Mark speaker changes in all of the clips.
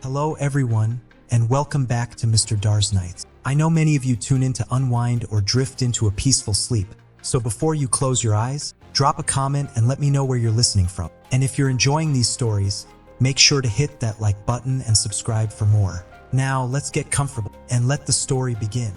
Speaker 1: Hello everyone, and welcome back to Mr. DarXnights. I know many of you tune in to unwind or drift into a peaceful sleep, so before you close your eyes, drop a comment and let me know where you're listening from. And if you're enjoying these stories, make sure to hit that like button and subscribe for more. Now, let's get comfortable and let the story begin.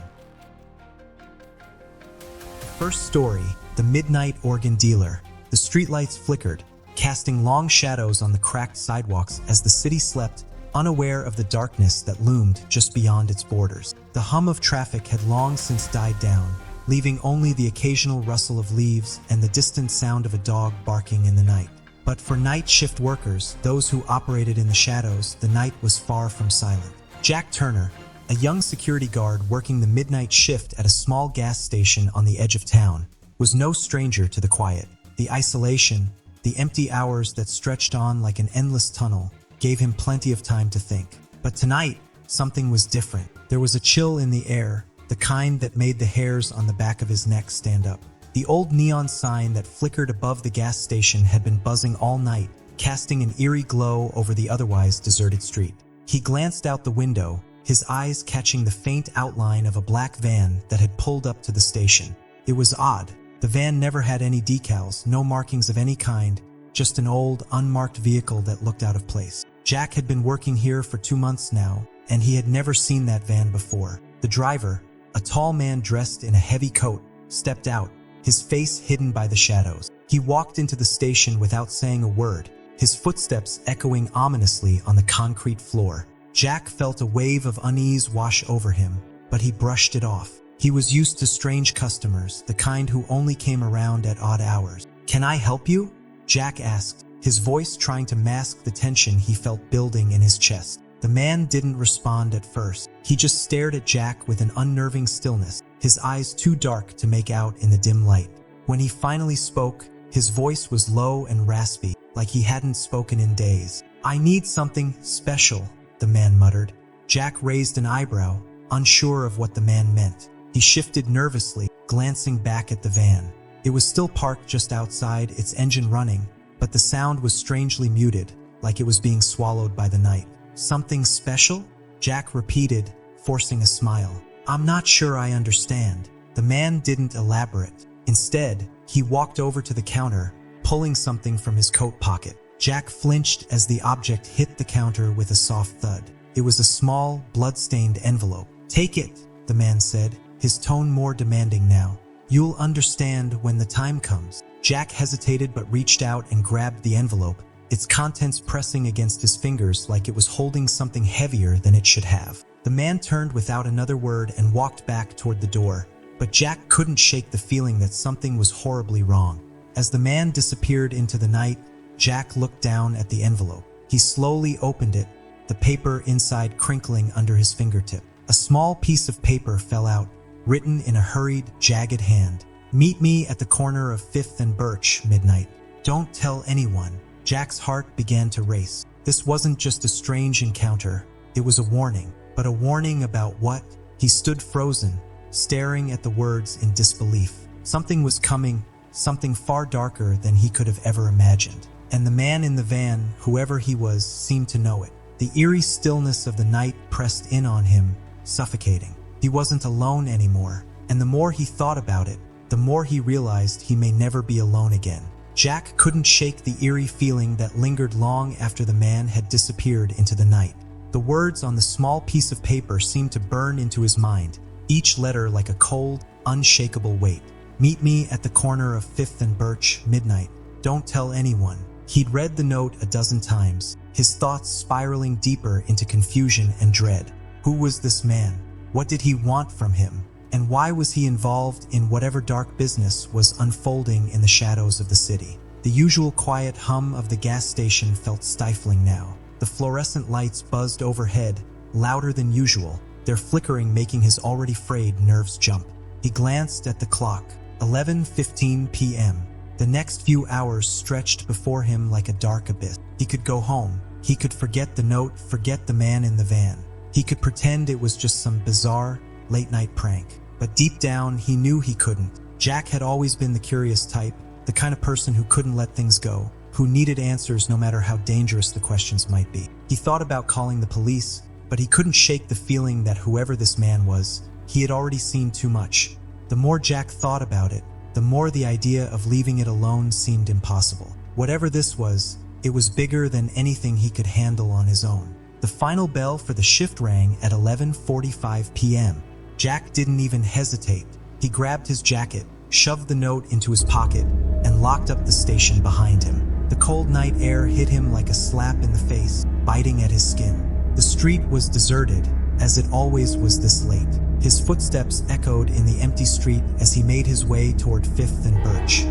Speaker 1: First story, The Midnight Organ Dealer. The streetlights flickered, casting long shadows on the cracked sidewalks as the city slept, unaware of the darkness that loomed just beyond its borders. The hum of traffic had long since died down, leaving only the occasional rustle of leaves and the distant sound of a dog barking in the night. But for night shift workers, those who operated in the shadows, the night was far from silent. Jack Turner, a young security guard working the midnight shift at a small gas station on the edge of town, was no stranger to the quiet. The isolation, the empty hours that stretched on like an endless tunnel, gave him plenty of time to think. But tonight, something was different. There was a chill in the air, the kind that made the hairs on the back of his neck stand up. The old neon sign that flickered above the gas station had been buzzing all night, casting an eerie glow over the otherwise deserted street. He glanced out the window, his eyes catching the faint outline of a black van that had pulled up to the station. It was odd. The van never had any decals, no markings of any kind, just an old, unmarked vehicle that looked out of place. Jack had been working here for 2 months now, and he had never seen that van before. The driver, a tall man dressed in a heavy coat, stepped out, his face hidden by the shadows. He walked into the station without saying a word, his footsteps echoing ominously on the concrete floor. Jack felt a wave of unease wash over him, but he brushed it off. He was used to strange customers, the kind who only came around at odd hours. "Can I help you?" Jack asked, his voice trying to mask the tension he felt building in his chest. The man didn't respond at first. He just stared at Jack with an unnerving stillness, his eyes too dark to make out in the dim light. When he finally spoke, his voice was low and raspy, like he hadn't spoken in days. "I need something special," the man muttered. Jack raised an eyebrow, unsure of what the man meant. He shifted nervously, glancing back at the van. It was still parked just outside, its engine running, but the sound was strangely muted, like it was being swallowed by the night. "Something special?" Jack repeated, forcing a smile. "I'm not sure I understand." The man didn't elaborate. Instead, he walked over to the counter, pulling something from his coat pocket. Jack flinched as the object hit the counter with a soft thud. It was a small, blood-stained envelope. "Take it," the man said, his tone more demanding now. "You'll understand when the time comes." Jack hesitated but reached out and grabbed the envelope, its contents pressing against his fingers like it was holding something heavier than it should have. The man turned without another word and walked back toward the door, but Jack couldn't shake the feeling that something was horribly wrong. As the man disappeared into the night, Jack looked down at the envelope. He slowly opened it, the paper inside crinkling under his fingertip. A small piece of paper fell out, written in a hurried, jagged hand. "Meet me at the corner of 5th and Birch, midnight. Don't tell anyone." Jack's heart began to race. This wasn't just a strange encounter, it was a warning. But a warning about what? He stood frozen, staring at the words in disbelief. Something was coming, something far darker than he could have ever imagined. And the man in the van, whoever he was, seemed to know it. The eerie stillness of the night pressed in on him, suffocating. He wasn't alone anymore, and the more he thought about it, the more he realized he may never be alone again. Jack couldn't shake the eerie feeling that lingered long after the man had disappeared into the night. The words on the small piece of paper seemed to burn into his mind, each letter like a cold, unshakable weight. "Meet me at the corner of 5th and Birch, midnight. Don't tell anyone." He'd read the note a dozen times, his thoughts spiraling deeper into confusion and dread. Who was this man? What did he want from him? And why was he involved in whatever dark business was unfolding in the shadows of the city? The usual quiet hum of the gas station felt stifling now. The fluorescent lights buzzed overhead, louder than usual, their flickering making his already frayed nerves jump. He glanced at the clock. 11:15 p.m. The next few hours stretched before him like a dark abyss. He could go home. He could forget the note, forget the man in the van. He could pretend it was just some bizarre, late-night prank. But deep down, he knew he couldn't. Jack had always been the curious type, the kind of person who couldn't let things go, who needed answers no matter how dangerous the questions might be. He thought about calling the police, but he couldn't shake the feeling that whoever this man was, he had already seen too much. The more Jack thought about it, the more the idea of leaving it alone seemed impossible. Whatever this was, it was bigger than anything he could handle on his own. The final bell for the shift rang at 11:45 p.m. Jack didn't even hesitate. He grabbed his jacket, shoved the note into his pocket, and locked up the station behind him. The cold night air hit him like a slap in the face, biting at his skin. The street was deserted, as it always was this late. His footsteps echoed in the empty street as he made his way toward 5th and Birch.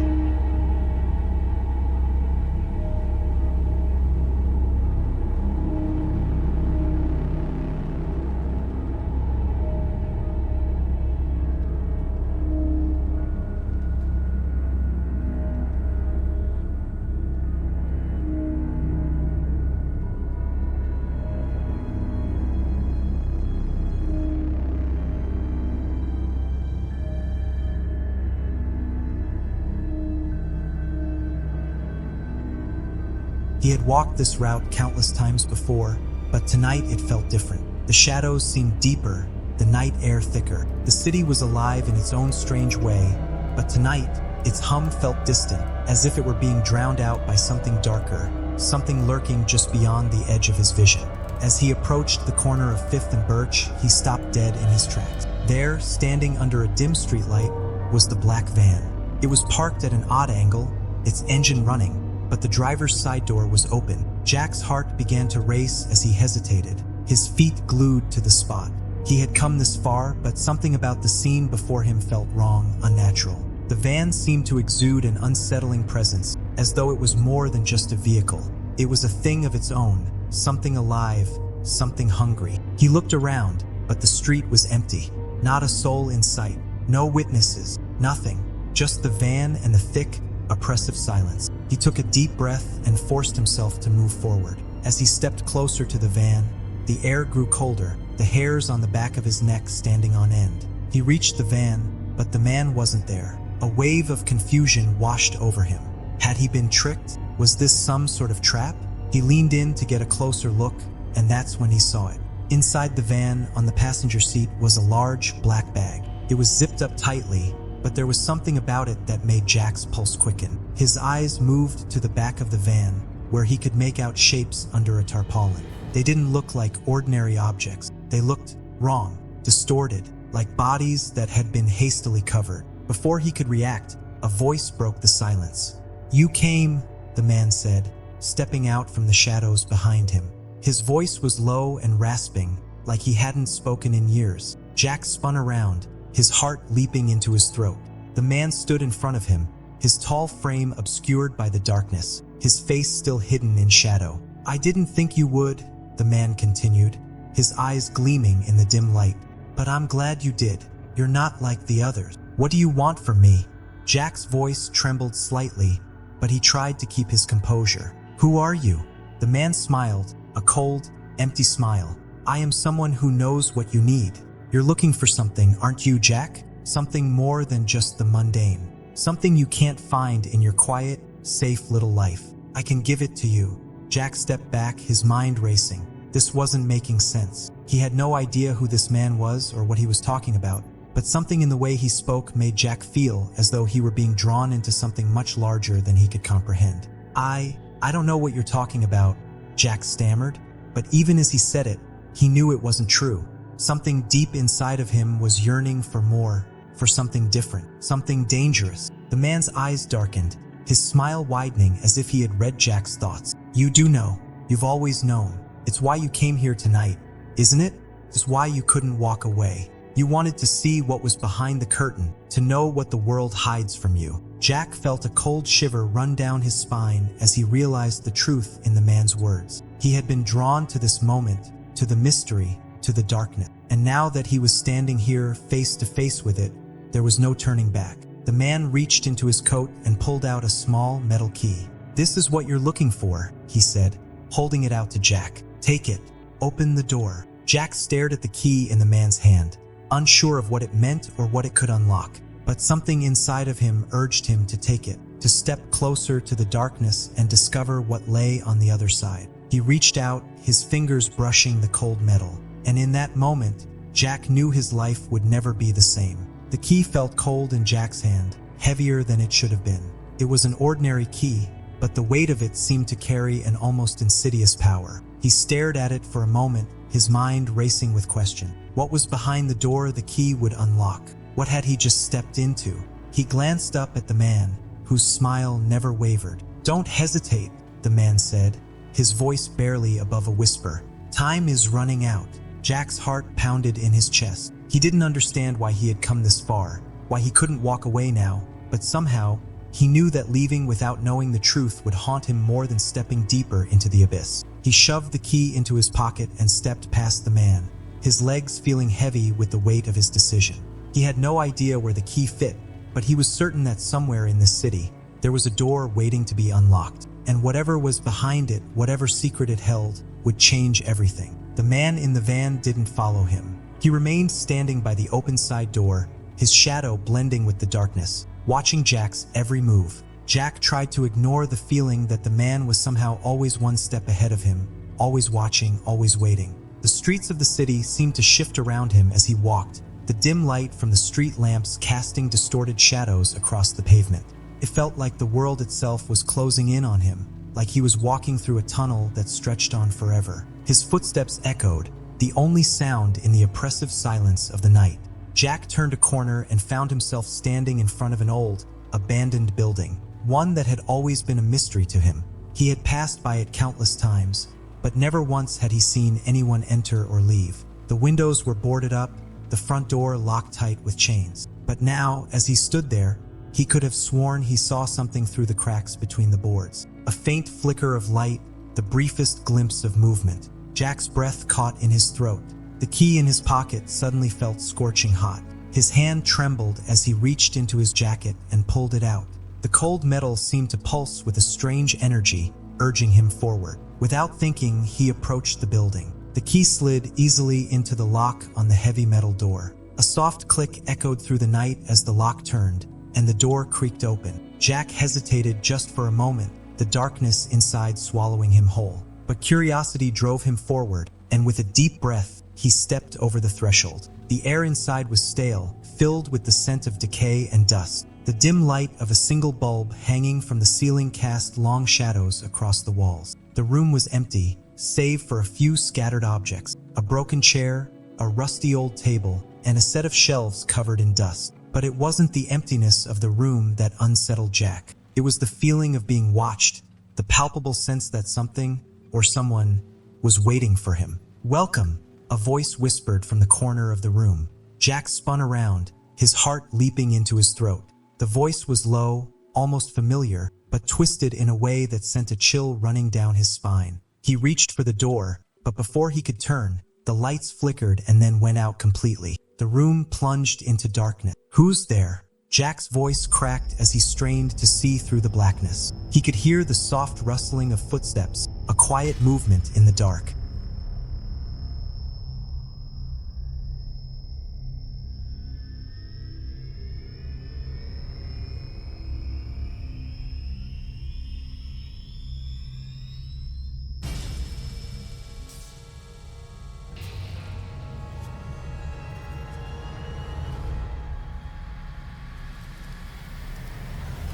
Speaker 1: He had walked this route countless times before, but tonight it felt different. The shadows seemed deeper, the night air thicker. The city was alive in its own strange way, but tonight, its hum felt distant, as if it were being drowned out by something darker, something lurking just beyond the edge of his vision. As he approached the corner of 5th and Birch, he stopped dead in his tracks. There, standing under a dim streetlight, was the black van. It was parked at an odd angle, its engine running, but the driver's side door was open. Jack's heart began to race as he hesitated, his feet glued to the spot. He had come this far, but something about the scene before him felt wrong, unnatural. The van seemed to exude an unsettling presence, as though it was more than just a vehicle. It was a thing of its own, something alive, something hungry. He looked around, but the street was empty. Not a soul in sight, no witnesses, nothing. Just the van and the thick, oppressive silence. He took a deep breath and forced himself to move forward. As he stepped closer to the van, the air grew colder, the hairs on the back of his neck standing on end. He reached the van, but the man wasn't there. A wave of confusion washed over him. Had he been tricked? Was this some sort of trap? He leaned in to get a closer look, and that's when he saw it. Inside the van, on the passenger seat, was a large black bag. It was zipped up tightly, but there was something about it that made Jack's pulse quicken. His eyes moved to the back of the van, where he could make out shapes under a tarpaulin. They didn't look like ordinary objects. They looked wrong, distorted, like bodies that had been hastily covered. Before he could react, a voice broke the silence. "You came," the man said, stepping out from the shadows behind him. His voice was low and rasping, like he hadn't spoken in years. Jack spun around, his heart leaping into his throat. The man stood in front of him, his tall frame obscured by the darkness, his face still hidden in shadow. "I didn't think you would," the man continued, his eyes gleaming in the dim light. "But I'm glad you did. You're not like the others. What do you want from me?" Jack's voice trembled slightly, but he tried to keep his composure. "Who are you?" The man smiled, a cold, empty smile. "I am someone who knows what you need. You're looking for something, aren't you, Jack? Something more than just the mundane. Something you can't find in your quiet, safe little life. I can give it to you." Jack stepped back, his mind racing. This wasn't making sense. He had no idea who this man was or what he was talking about, but something in the way he spoke made Jack feel as though he were being drawn into something much larger than he could comprehend. I don't know what you're talking about," Jack stammered, but even as he said it, he knew it wasn't true. Something deep inside of him was yearning for more, for something different, something dangerous. The man's eyes darkened, his smile widening as if he had read Jack's thoughts. "You do know. You've always known. It's why you came here tonight, isn't it? It's why you couldn't walk away. You wanted to see what was behind the curtain, to know what the world hides from you." Jack felt a cold shiver run down his spine as he realized the truth in the man's words. He had been drawn to this moment, to the mystery, to the darkness. And now that he was standing here face to face with it, there was no turning back. The man reached into his coat and pulled out a small metal key. "This is what you're looking for," he said, holding it out to Jack. "Take it. Open the door." Jack stared at the key in the man's hand, unsure of what it meant or what it could unlock. But something inside of him urged him to take it, to step closer to the darkness and discover what lay on the other side. He reached out, his fingers brushing the cold metal, and in that moment, Jack knew his life would never be the same. The key felt cold in Jack's hand, heavier than it should have been. It was an ordinary key, but the weight of it seemed to carry an almost insidious power. He stared at it for a moment, his mind racing with question. What was behind the door the key would unlock? What had he just stepped into? He glanced up at the man, whose smile never wavered. "Don't hesitate," the man said, his voice barely above a whisper. "Time is running out." Jack's heart pounded in his chest. He didn't understand why he had come this far, why he couldn't walk away now, but somehow, he knew that leaving without knowing the truth would haunt him more than stepping deeper into the abyss. He shoved the key into his pocket and stepped past the man, his legs feeling heavy with the weight of his decision. He had no idea where the key fit, but he was certain that somewhere in this city, there was a door waiting to be unlocked. And whatever was behind it, whatever secret it held, would change everything. The man in the van didn't follow him. He remained standing by the open side door, his shadow blending with the darkness, watching Jack's every move. Jack tried to ignore the feeling that the man was somehow always one step ahead of him, always watching, always waiting. The streets of the city seemed to shift around him as he walked, the dim light from the street lamps casting distorted shadows across the pavement. It felt like the world itself was closing in on him, like he was walking through a tunnel that stretched on forever. His footsteps echoed, the only sound in the oppressive silence of the night. Jack turned a corner and found himself standing in front of an old, abandoned building, one that had always been a mystery to him. He had passed by it countless times, but never once had he seen anyone enter or leave. The windows were boarded up, the front door locked tight with chains. But now, as he stood there, he could have sworn he saw something through the cracks between the boards. A faint flicker of light, the briefest glimpse of movement. Jack's breath caught in his throat. The key in his pocket suddenly felt scorching hot. His hand trembled as he reached into his jacket and pulled it out. The cold metal seemed to pulse with a strange energy, urging him forward. Without thinking, he approached the building. The key slid easily into the lock on the heavy metal door. A soft click echoed through the night as the lock turned, and the door creaked open. Jack hesitated just for a moment, the darkness inside swallowing him whole. But curiosity drove him forward, and with a deep breath, he stepped over the threshold. The air inside was stale, filled with the scent of decay and dust. The dim light of a single bulb hanging from the ceiling cast long shadows across the walls. The room was empty, save for a few scattered objects, a broken chair, a rusty old table, and a set of shelves covered in dust. But it wasn't the emptiness of the room that unsettled Jack. It was the feeling of being watched, the palpable sense that something, or someone, was waiting for him. "Welcome," a voice whispered from the corner of the room. Jack spun around, his heart leaping into his throat. The voice was low, almost familiar, but twisted in a way that sent a chill running down his spine. He reached for the door, but before he could turn, the lights flickered and then went out completely. The room plunged into darkness. "Who's there?" Jack's voice cracked as he strained to see through the blackness. He could hear the soft rustling of footsteps, a quiet movement in the dark.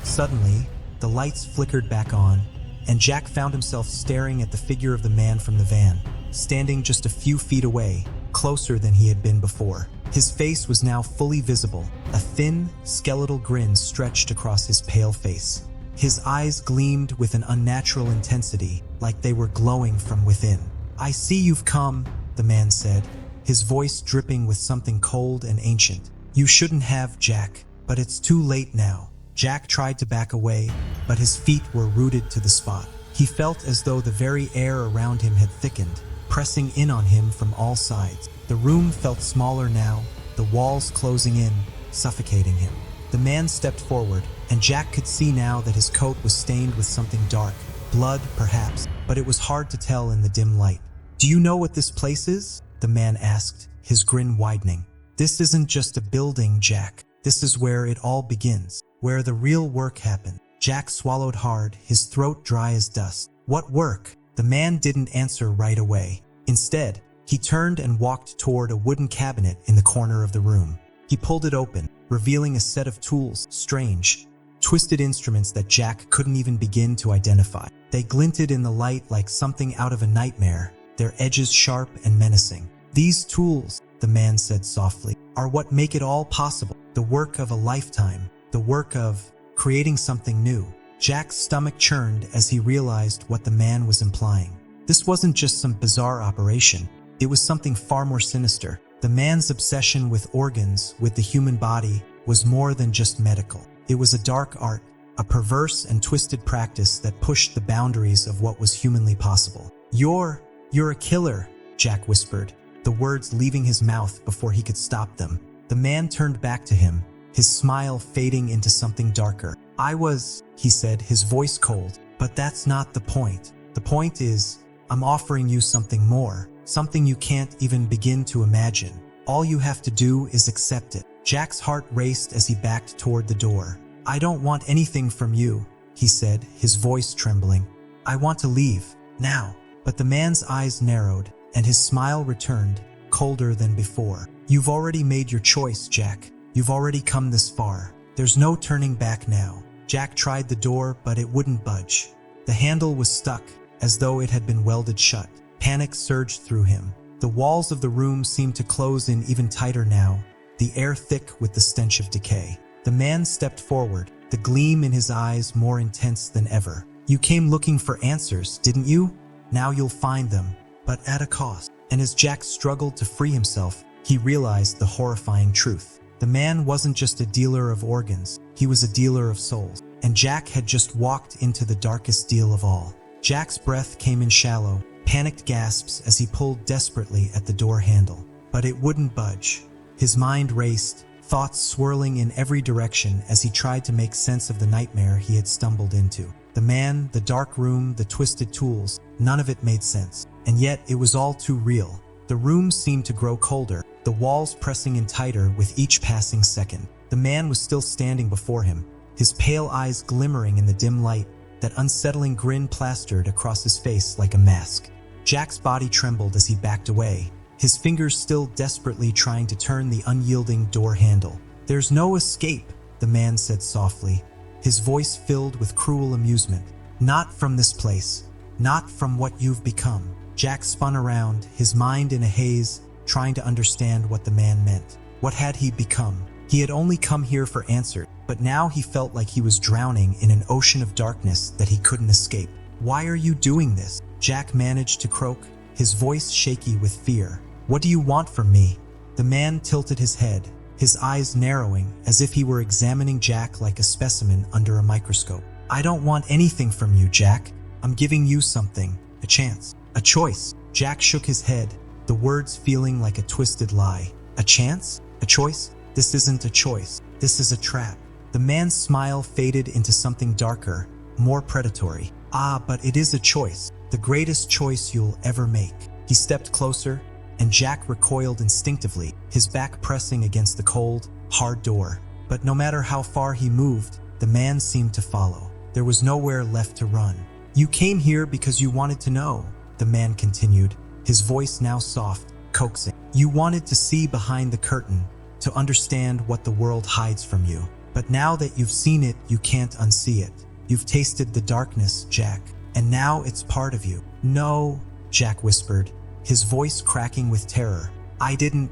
Speaker 1: Suddenly, the lights flickered back on, and Jack found himself staring at the figure of the man from the van, standing just a few feet away, closer than he had been before. His face was now fully visible, a thin, skeletal grin stretched across his pale face. His eyes gleamed with an unnatural intensity, like they were glowing from within. "I see you've come," the man said, his voice dripping with something cold and ancient. "You shouldn't have, Jack, but it's too late now." Jack tried to back away, but his feet were rooted to the spot. He felt as though the very air around him had thickened, pressing in on him from all sides. The room felt smaller now, the walls closing in, suffocating him. The man stepped forward, and Jack could see now that his coat was stained with something dark, blood perhaps, but it was hard to tell in the dim light. "Do you know what this place is?" the man asked, his grin widening. "This isn't just a building, Jack. This is where it all begins. Where the real work happened." Jack swallowed hard, his throat dry as dust. What work? The man didn't answer right away. Instead, he turned and walked toward a wooden cabinet in the corner of the room. He pulled it open, revealing a set of tools, strange, twisted instruments that Jack couldn't even begin to identify. They glinted in the light like something out of a nightmare, their edges sharp and menacing. These tools, the man said softly, are what make it all possible. The work of a lifetime, the work of creating something new. Jack's stomach churned as he realized what the man was implying. This wasn't just some bizarre operation. It was something far more sinister. The man's obsession with organs, with the human body, was more than just medical. It was a dark art, a perverse and twisted practice that pushed the boundaries of what was humanly possible. You're a killer, Jack whispered, the words leaving his mouth before he could stop them. The man turned back to him, his smile fading into something darker. I was, he said, his voice cold, but that's not the point. The point is, I'm offering you something more, something you can't even begin to imagine. All you have to do is accept it. Jack's heart raced as he backed toward the door. I don't want anything from you, he said, his voice trembling. I want to leave, now. But the man's eyes narrowed, and his smile returned, colder than before. You've already made your choice, Jack. You've already come this far. There's no turning back now. Jack tried the door, but it wouldn't budge. The handle was stuck, as though it had been welded shut. Panic surged through him. The walls of the room seemed to close in even tighter now, the air thick with the stench of decay. The man stepped forward, the gleam in his eyes more intense than ever. You came looking for answers, didn't you? Now you'll find them, but at a cost. And as Jack struggled to free himself, he realized the horrifying truth. The man wasn't just a dealer of organs, he was a dealer of souls. And Jack had just walked into the darkest deal of all. Jack's breath came in shallow, panicked gasps as he pulled desperately at the door handle. But it wouldn't budge. His mind raced, thoughts swirling in every direction as he tried to make sense of the nightmare he had stumbled into. The man, the dark room, the twisted tools, none of it made sense. And yet it was all too real. The room seemed to grow colder, the walls pressing in tighter with each passing second. The man was still standing before him, his pale eyes glimmering in the dim light, that unsettling grin plastered across his face like a mask. Jack's body trembled as he backed away, his fingers still desperately trying to turn the unyielding door handle. There's no escape, the man said softly, his voice filled with cruel amusement. Not from this place, not from what you've become. Jack spun around, his mind in a haze, trying to understand what the man meant. What had he become? He had only come here for answers, but now he felt like he was drowning in an ocean of darkness that he couldn't escape. Why are you doing this? Jack managed to croak, his voice shaky with fear. What do you want from me? The man tilted his head, his eyes narrowing as if he were examining Jack like a specimen under a microscope. I don't want anything from you, Jack. I'm giving you something, a chance, a choice. Jack shook his head, the words feeling like a twisted lie. A chance? A choice? This isn't a choice. This is a trap. The man's smile faded into something darker, more predatory. Ah, but it is a choice, the greatest choice you'll ever make. He stepped closer, and Jack recoiled instinctively, his back pressing against the cold, hard door. But no matter how far he moved, the man seemed to follow. There was nowhere left to run. You came here because you wanted to know, the man continued, his voice now soft, coaxing. You wanted to see behind the curtain, to understand what the world hides from you. But now that you've seen it, you can't unsee it. You've tasted the darkness, Jack, and now it's part of you. No, Jack whispered, his voice cracking with terror. I didn't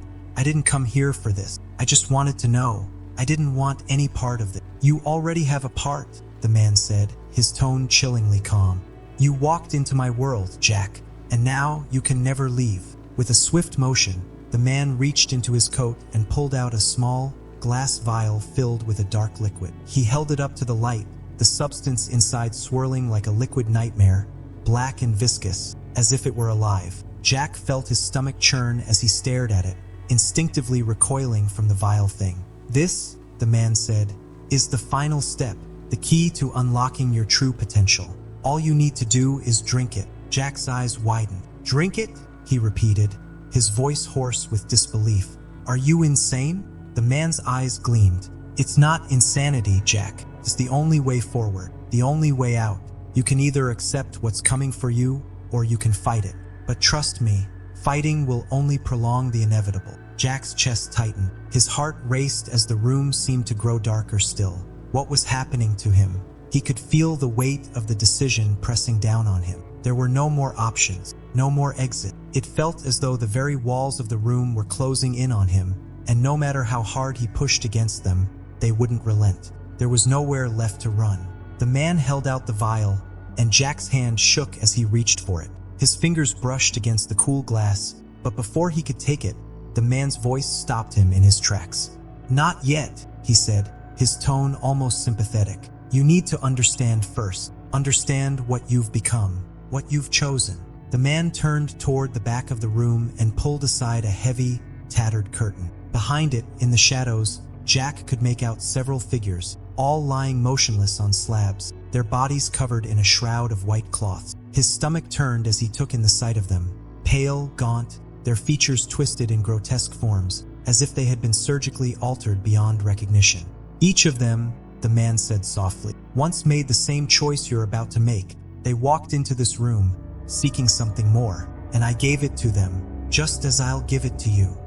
Speaker 1: come here for this. I just wanted to know. I didn't want any part of it. You already have a part, the man said, his tone chillingly calm. You walked into my world, Jack, and now you can never leave. With a swift motion, the man reached into his coat and pulled out a small, glass vial filled with a dark liquid. He held it up to the light, the substance inside swirling like a liquid nightmare, black and viscous, as if it were alive. Jack felt his stomach churn as he stared at it, instinctively recoiling from the vile thing. This, the man said, is the final step, the key to unlocking your true potential. All you need to do is drink it. Jack's eyes widened. Drink it? He repeated, his voice hoarse with disbelief. Are you insane? The man's eyes gleamed. It's not insanity, Jack. It's the only way forward. the only way out. You can either accept what's coming for you, or you can fight it. But trust me, fighting will only prolong the inevitable. Jack's chest tightened. His heart raced as the room seemed to grow darker still. What was happening to him? He could feel the weight of the decision pressing down on him. There were no more options, no more exit. It felt as though the very walls of the room were closing in on him, and no matter how hard he pushed against them, they wouldn't relent. There was nowhere left to run. The man held out the vial, and Jack's hand shook as he reached for it. His fingers brushed against the cool glass, but before he could take it, the man's voice stopped him in his tracks. "Not yet," he said, his tone almost sympathetic. "You need to understand first. Understand what you've become, what you've chosen." The man turned toward the back of the room and pulled aside a heavy, tattered curtain. Behind it, in the shadows, Jack could make out several figures, all lying motionless on slabs, their bodies covered in a shroud of white cloths. His stomach turned as he took in the sight of them, pale, gaunt, their features twisted in grotesque forms, as if they had been surgically altered beyond recognition. "Each of them," the man said softly, "once made the same choice you're about to make. They walked into this room, seeking something more, and I gave it to them, just as I'll give it to you."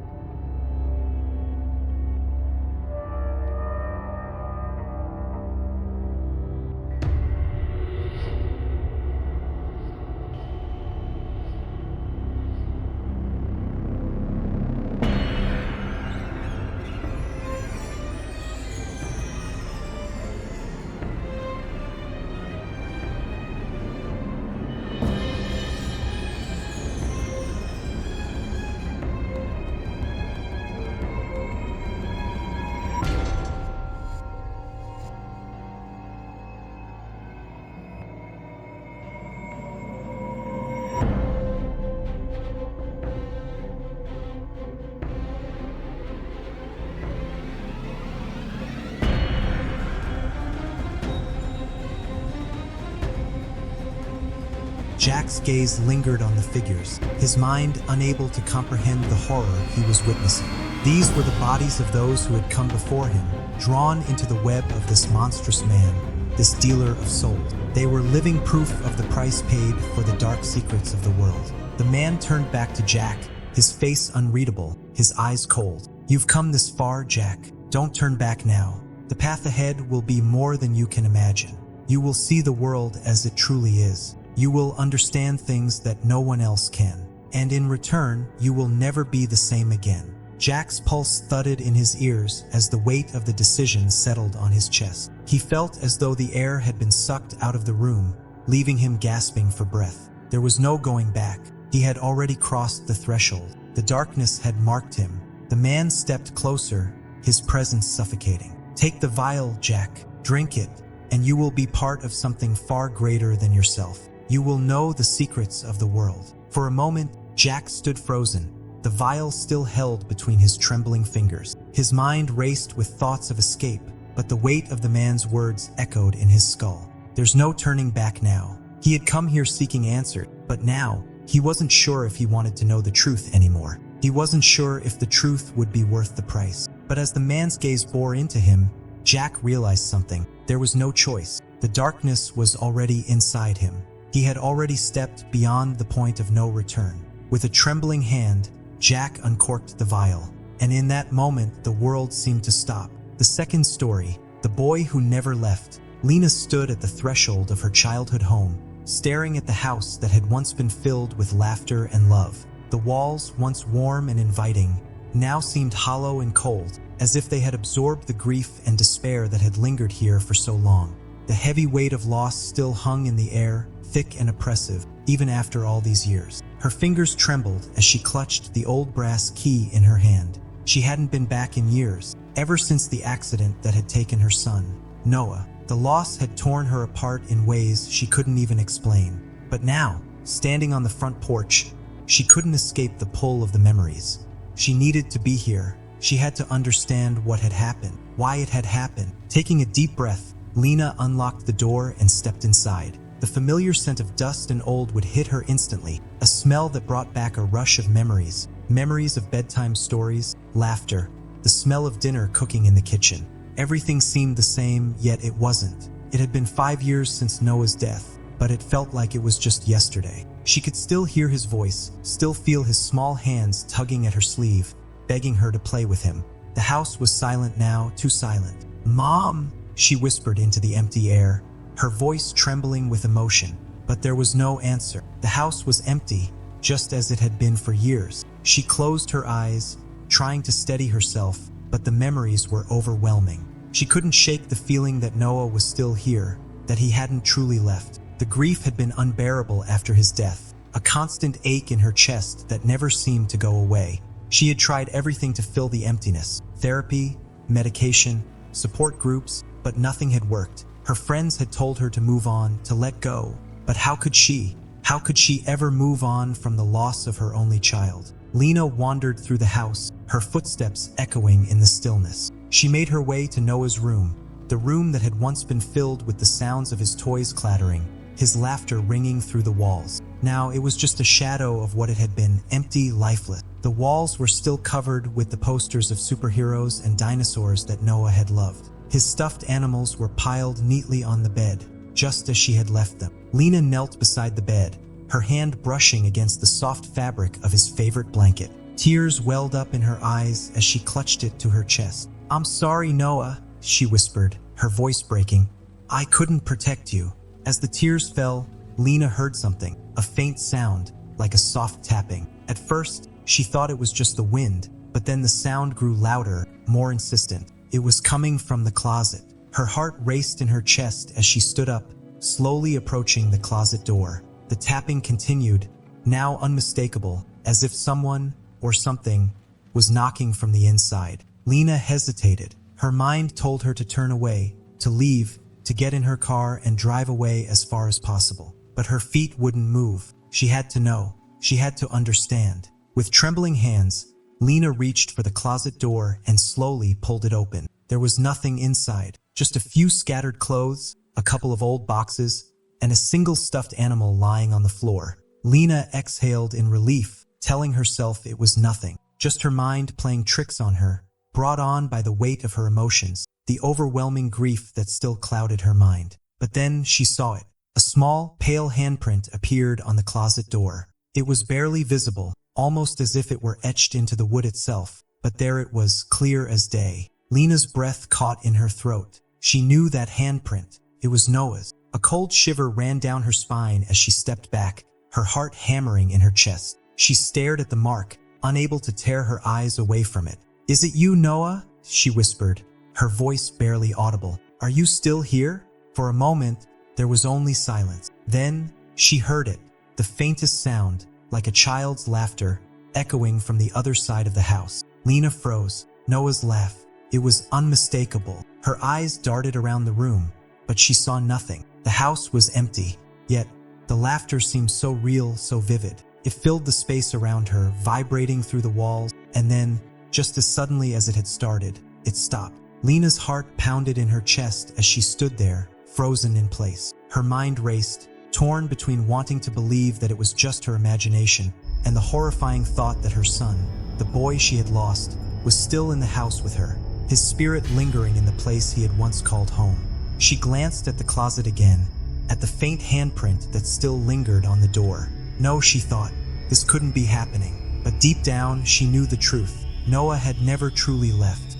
Speaker 1: Jack's gaze lingered on the figures, his mind unable to comprehend the horror he was witnessing. These were the bodies of those who had come before him, drawn into the web of this monstrous man, this dealer of souls. They were living proof of the price paid for the dark secrets of the world. The man turned back to Jack, his face unreadable, his eyes cold. "You've come this far, Jack. Don't turn back now. The path ahead will be more than you can imagine. You will see the world as it truly is. You will understand things that no one else can. And in return, you will never be the same again." Jack's pulse thudded in his ears as the weight of the decision settled on his chest. He felt as though the air had been sucked out of the room, leaving him gasping for breath. There was no going back. He had already crossed the threshold. The darkness had marked him. The man stepped closer, his presence suffocating. "Take the vial, Jack. Drink it, and you will be part of something far greater than yourself. You will know the secrets of the world." For a moment, Jack stood frozen, the vial still held between his trembling fingers. His mind raced with thoughts of escape, but the weight of the man's words echoed in his skull. There's no turning back now. He had come here seeking answers, but now, he wasn't sure if he wanted to know the truth anymore. He wasn't sure if the truth would be worth the price. But as the man's gaze bore into him, Jack realized something. There was no choice. The darkness was already inside him. He had already stepped beyond the point of no return. With a trembling hand, Jack uncorked the vial, and in that moment the world seemed to stop. The second story, the boy who never left. Lena stood at the threshold of her childhood home, staring at the house that had once been filled with laughter and love. The walls, once warm and inviting, now seemed hollow and cold, as if they had absorbed the grief and despair that had lingered here for so long. The heavy weight of loss still hung in the air, thick and oppressive, even after all these years. Her fingers trembled as she clutched the old brass key in her hand. She hadn't been back in years, ever since the accident that had taken her son, Noah. The loss had torn her apart in ways she couldn't even explain. But now, standing on the front porch, she couldn't escape the pull of the memories. She needed to be here. She had to understand what had happened, why it had happened. Taking a deep breath, Lena unlocked the door and stepped inside. The familiar scent of dust and old would hit her instantly, a smell that brought back a rush of memories. Memories of bedtime stories, laughter, the smell of dinner cooking in the kitchen. Everything seemed the same, yet it wasn't. It had been 5 years since Noah's death, but it felt like it was just yesterday. She could still hear his voice, still feel his small hands tugging at her sleeve, begging her to play with him. The house was silent now, too silent. "Mom," she whispered into the empty air, her voice trembling with emotion. But there was no answer. The house was empty, just as it had been for years. She closed her eyes, trying to steady herself, but the memories were overwhelming. She couldn't shake the feeling that Noah was still here, that he hadn't truly left. The grief had been unbearable after his death, a constant ache in her chest that never seemed to go away. She had tried everything to fill the emptiness: therapy, medication, support groups, but nothing had worked. Her friends had told her to move on, to let go. But how could she? How could she ever move on from the loss of her only child? Lena wandered through the house, her footsteps echoing in the stillness. She made her way to Noah's room, the room that had once been filled with the sounds of his toys clattering, his laughter ringing through the walls. Now it was just a shadow of what it had been, empty, lifeless. The walls were still covered with the posters of superheroes and dinosaurs that Noah had loved. His stuffed animals were piled neatly on the bed, just as she had left them. Lena knelt beside the bed, her hand brushing against the soft fabric of his favorite blanket. Tears welled up in her eyes as she clutched it to her chest. "I'm sorry, Noah," she whispered, her voice breaking. "I couldn't protect you." As the tears fell, Lena heard something, a faint sound, like a soft tapping. At first, she thought it was just the wind, but then the sound grew louder, more insistent. It was coming from the closet. Her heart raced in her chest as she stood up, slowly approaching the closet door. The tapping continued, now unmistakable, as if someone, or something, was knocking from the inside. Lena hesitated. Her mind told her to turn away, to leave, to get in her car and drive away as far as possible. But her feet wouldn't move. She had to know. She had to understand. With trembling hands, Lena reached for the closet door and slowly pulled it open. There was nothing inside, just a few scattered clothes, a couple of old boxes, and a single stuffed animal lying on the floor. Lena exhaled in relief, telling herself it was nothing, just her mind playing tricks on her, brought on by the weight of her emotions, the overwhelming grief that still clouded her mind. But then she saw it. A small, pale handprint appeared on the closet door. It was barely visible, almost as if it were etched into the wood itself, but there it was, clear as day. Lena's breath caught in her throat. She knew that handprint. It was Noah's. A cold shiver ran down her spine as she stepped back, her heart hammering in her chest. She stared at the mark, unable to tear her eyes away from it. "Is it you, Noah?" she whispered, her voice barely audible. "Are you still here?" For a moment, there was only silence. Then, she heard it, the faintest sound, like a child's laughter, echoing from the other side of the house. Lena froze. Noah's laugh. It was unmistakable. Her eyes darted around the room, but she saw nothing. The house was empty, yet the laughter seemed so real, so vivid. It filled the space around her, vibrating through the walls, and then, just as suddenly as it had started, it stopped. Lena's heart pounded in her chest as she stood there, frozen in place. Her mind raced, torn between wanting to believe that it was just her imagination and the horrifying thought that her son, the boy she had lost, was still in the house with her, his spirit lingering in the place he had once called home. She glanced at the closet again, at the faint handprint that still lingered on the door. No, she thought, this couldn't be happening. But deep down, she knew the truth. Noah had never truly left.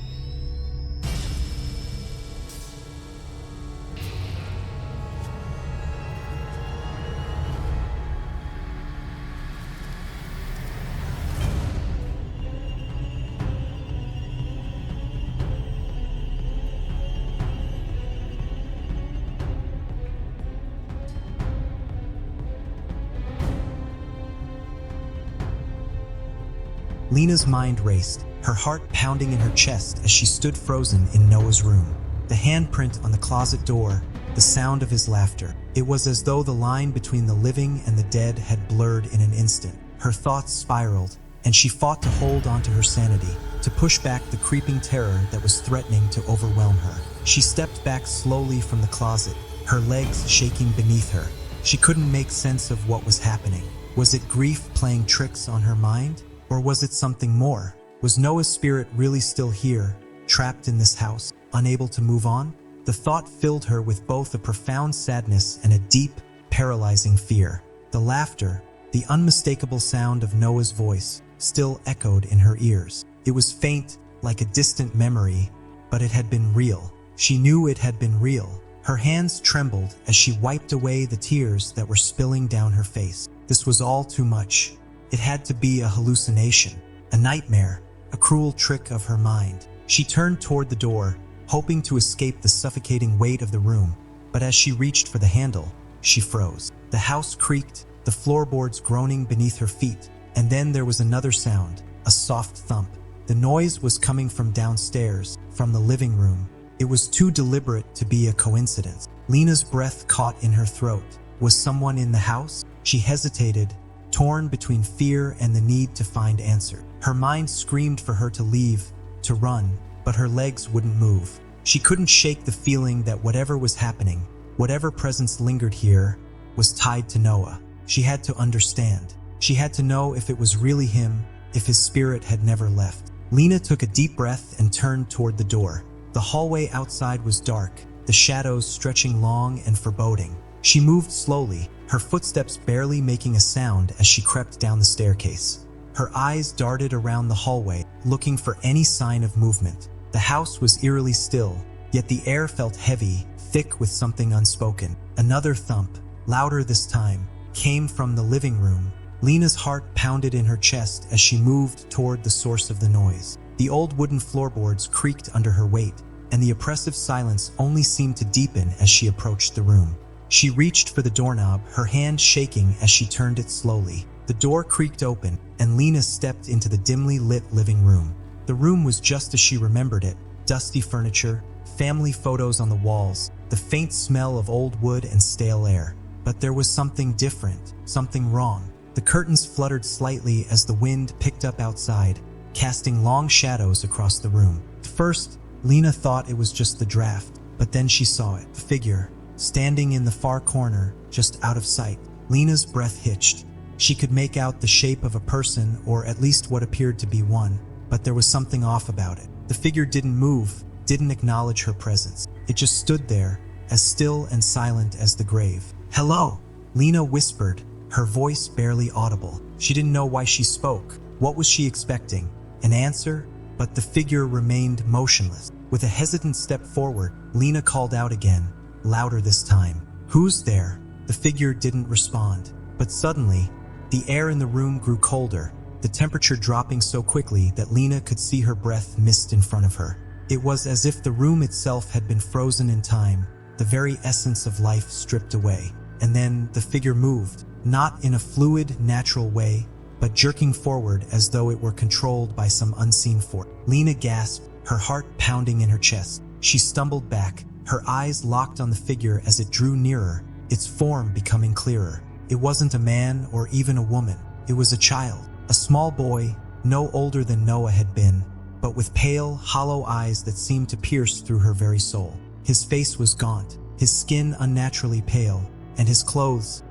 Speaker 1: Lena's mind raced, her heart pounding in her chest as she stood frozen in Noah's room. The handprint on the closet door, the sound of his laughter. It was as though the line between the living and the dead had blurred in an instant. Her thoughts spiraled, and she fought to hold onto her sanity, to push back the creeping terror that was threatening to overwhelm her. She stepped back slowly from the closet, her legs shaking beneath her. She couldn't make sense of what was happening. Was it grief playing tricks on her mind? Or was it something more? Was Noah's spirit really still here, trapped in this house, unable to move on? The thought filled her with both a profound sadness and a deep, paralyzing fear. The laughter, the unmistakable sound of Noah's voice, still echoed in her ears. It was faint, like a distant memory, but it had been real. She knew it had been real. Her hands trembled as she wiped away the tears that were spilling down her face. This was all too much. It had to be a hallucination, a nightmare, a cruel trick of her mind. She turned toward the door, hoping to escape the suffocating weight of the room, but as she reached for the handle, she froze. The house creaked, the floorboards groaning beneath her feet, and then there was another sound, a soft thump. The noise was coming from downstairs, from the living room. It was too deliberate to be a coincidence. Lena's breath caught in her throat. Was someone in the house? She hesitated, torn between fear and the need to find answers. Her mind screamed for her to leave, to run, but her legs wouldn't move. She couldn't shake the feeling that whatever was happening, whatever presence lingered here, was tied to Noah. She had to understand. She had to know if it was really him, if his spirit had never left. Lena took a deep breath and turned toward the door. The hallway outside was dark, the shadows stretching long and foreboding. She moved slowly, her footsteps barely making a sound as she crept down the staircase. Her eyes darted around the hallway, looking for any sign of movement. The house was eerily still, yet the air felt heavy, thick with something unspoken. Another thump, louder this time, came from the living room. Lena's heart pounded in her chest as she moved toward the source of the noise. The old wooden floorboards creaked under her weight, and the oppressive silence only seemed to deepen as she approached the room. She reached for the doorknob, her hand shaking as she turned it slowly. The door creaked open, and Lena stepped into the dimly lit living room. The room was just as she remembered it, dusty furniture, family photos on the walls, the faint smell of old wood and stale air. But there was something different, something wrong. The curtains fluttered slightly as the wind picked up outside, casting long shadows across the room. At first, Lena thought it was just the draft, but then she saw it, a figure, standing in the far corner, just out of sight. Lena's breath hitched. She could make out the shape of a person, or at least what appeared to be one, but there was something off about it. The figure didn't move, didn't acknowledge her presence. It just stood there, as still and silent as the grave. "Hello," Lena whispered, her voice barely audible. She didn't know why she spoke. What was she expecting? An answer? But the figure remained motionless. With a hesitant step forward, Lena called out again, louder this time. "Who's there?" The figure didn't respond. But suddenly, the air in the room grew colder, the temperature dropping so quickly that Lena could see her breath mist in front of her. It was as if the room itself had been frozen in time, the very essence of life stripped away. And then the figure moved, not in a fluid, natural way, but jerking forward as though it were controlled by some unseen force. Lena gasped, her heart pounding in her chest. She stumbled back, her eyes locked on the figure as it drew nearer, its form becoming clearer. It wasn't a man or even a woman. It was a child, a small boy, no older than Noah had been, but with pale, hollow eyes that seemed to pierce through her very soul. His face was gaunt, his skin unnaturally pale, and his clothes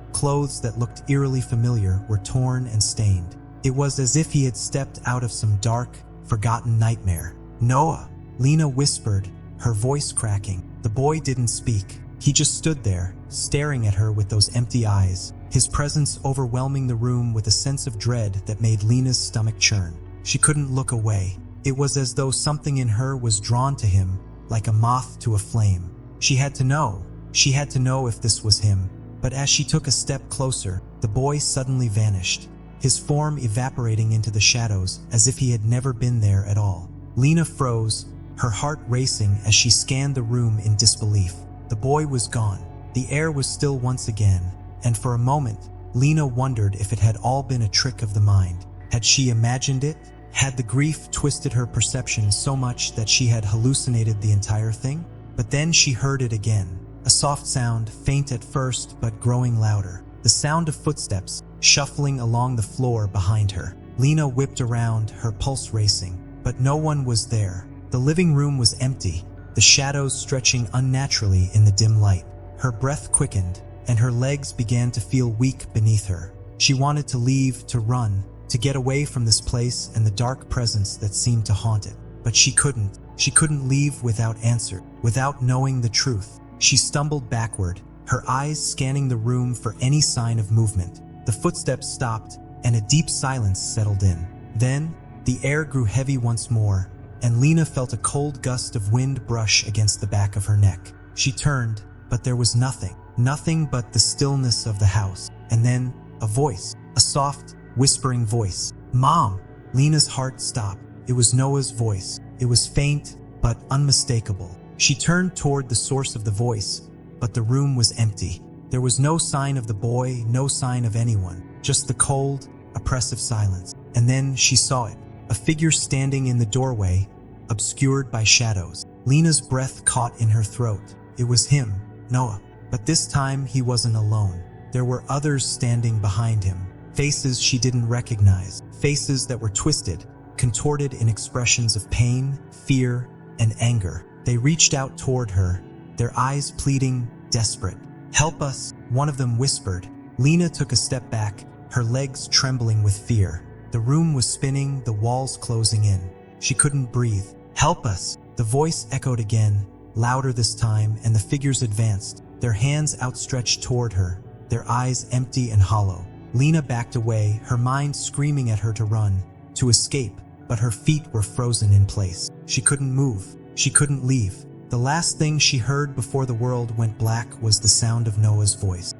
Speaker 1: that looked eerily familiar, were torn and stained. It was as if he had stepped out of some dark, forgotten nightmare. "Noah," Lena whispered, her voice cracking. The boy didn't speak. He just stood there, staring at her with those empty eyes, his presence overwhelming the room with a sense of dread that made Lena's stomach churn. She couldn't look away. It was as though something in her was drawn to him, like a moth to a flame. She had to know. She had to know if this was him. But as she took a step closer, the boy suddenly vanished, his form evaporating into the shadows as if he had never been there at all. Lena froze, her heart racing as she scanned the room in disbelief. The boy was gone. The air was still once again, and for a moment, Lena wondered if it had all been a trick of the mind. Had she imagined it? Had the grief twisted her perception so much that she had hallucinated the entire thing? But then she heard it again. A soft sound, faint at first but growing louder. The sound of footsteps, shuffling along the floor behind her. Lena whipped around, her pulse racing, but no one was there. The living room was empty, the shadows stretching unnaturally in the dim light. Her breath quickened, and her legs began to feel weak beneath her. She wanted to leave, to run, to get away from this place and the dark presence that seemed to haunt it. But she couldn't. She couldn't leave without answer, without knowing the truth. She stumbled backward, her eyes scanning the room for any sign of movement. The footsteps stopped, and a deep silence settled in. Then, the air grew heavy once more, and Lena felt a cold gust of wind brush against the back of her neck. She turned, but there was nothing. Nothing but the stillness of the house. And then, a voice. A soft, whispering voice. "Mom!" Lena's heart stopped. It was Noah's voice. It was faint, but unmistakable. She turned toward the source of the voice, but the room was empty. There was no sign of the boy, no sign of anyone, just the cold, oppressive silence. And then she saw it, a figure standing in the doorway, obscured by shadows. Lena's breath caught in her throat. It was him, Noah. But this time he wasn't alone. There were others standing behind him, faces she didn't recognize, faces that were twisted, contorted in expressions of pain, fear, and anger. They reached out toward her, their eyes pleading, desperate. "Help us," one of them whispered. Lena took a step back, her legs trembling with fear. The room was spinning, the walls closing in. She couldn't breathe. "Help us!" The voice echoed again, louder this time, and the figures advanced, their hands outstretched toward her, their eyes empty and hollow. Lena backed away, her mind screaming at her to run, to escape, but her feet were frozen in place. She couldn't move. She couldn't leave. The last thing she heard before the world went black was the sound of Noah's voice.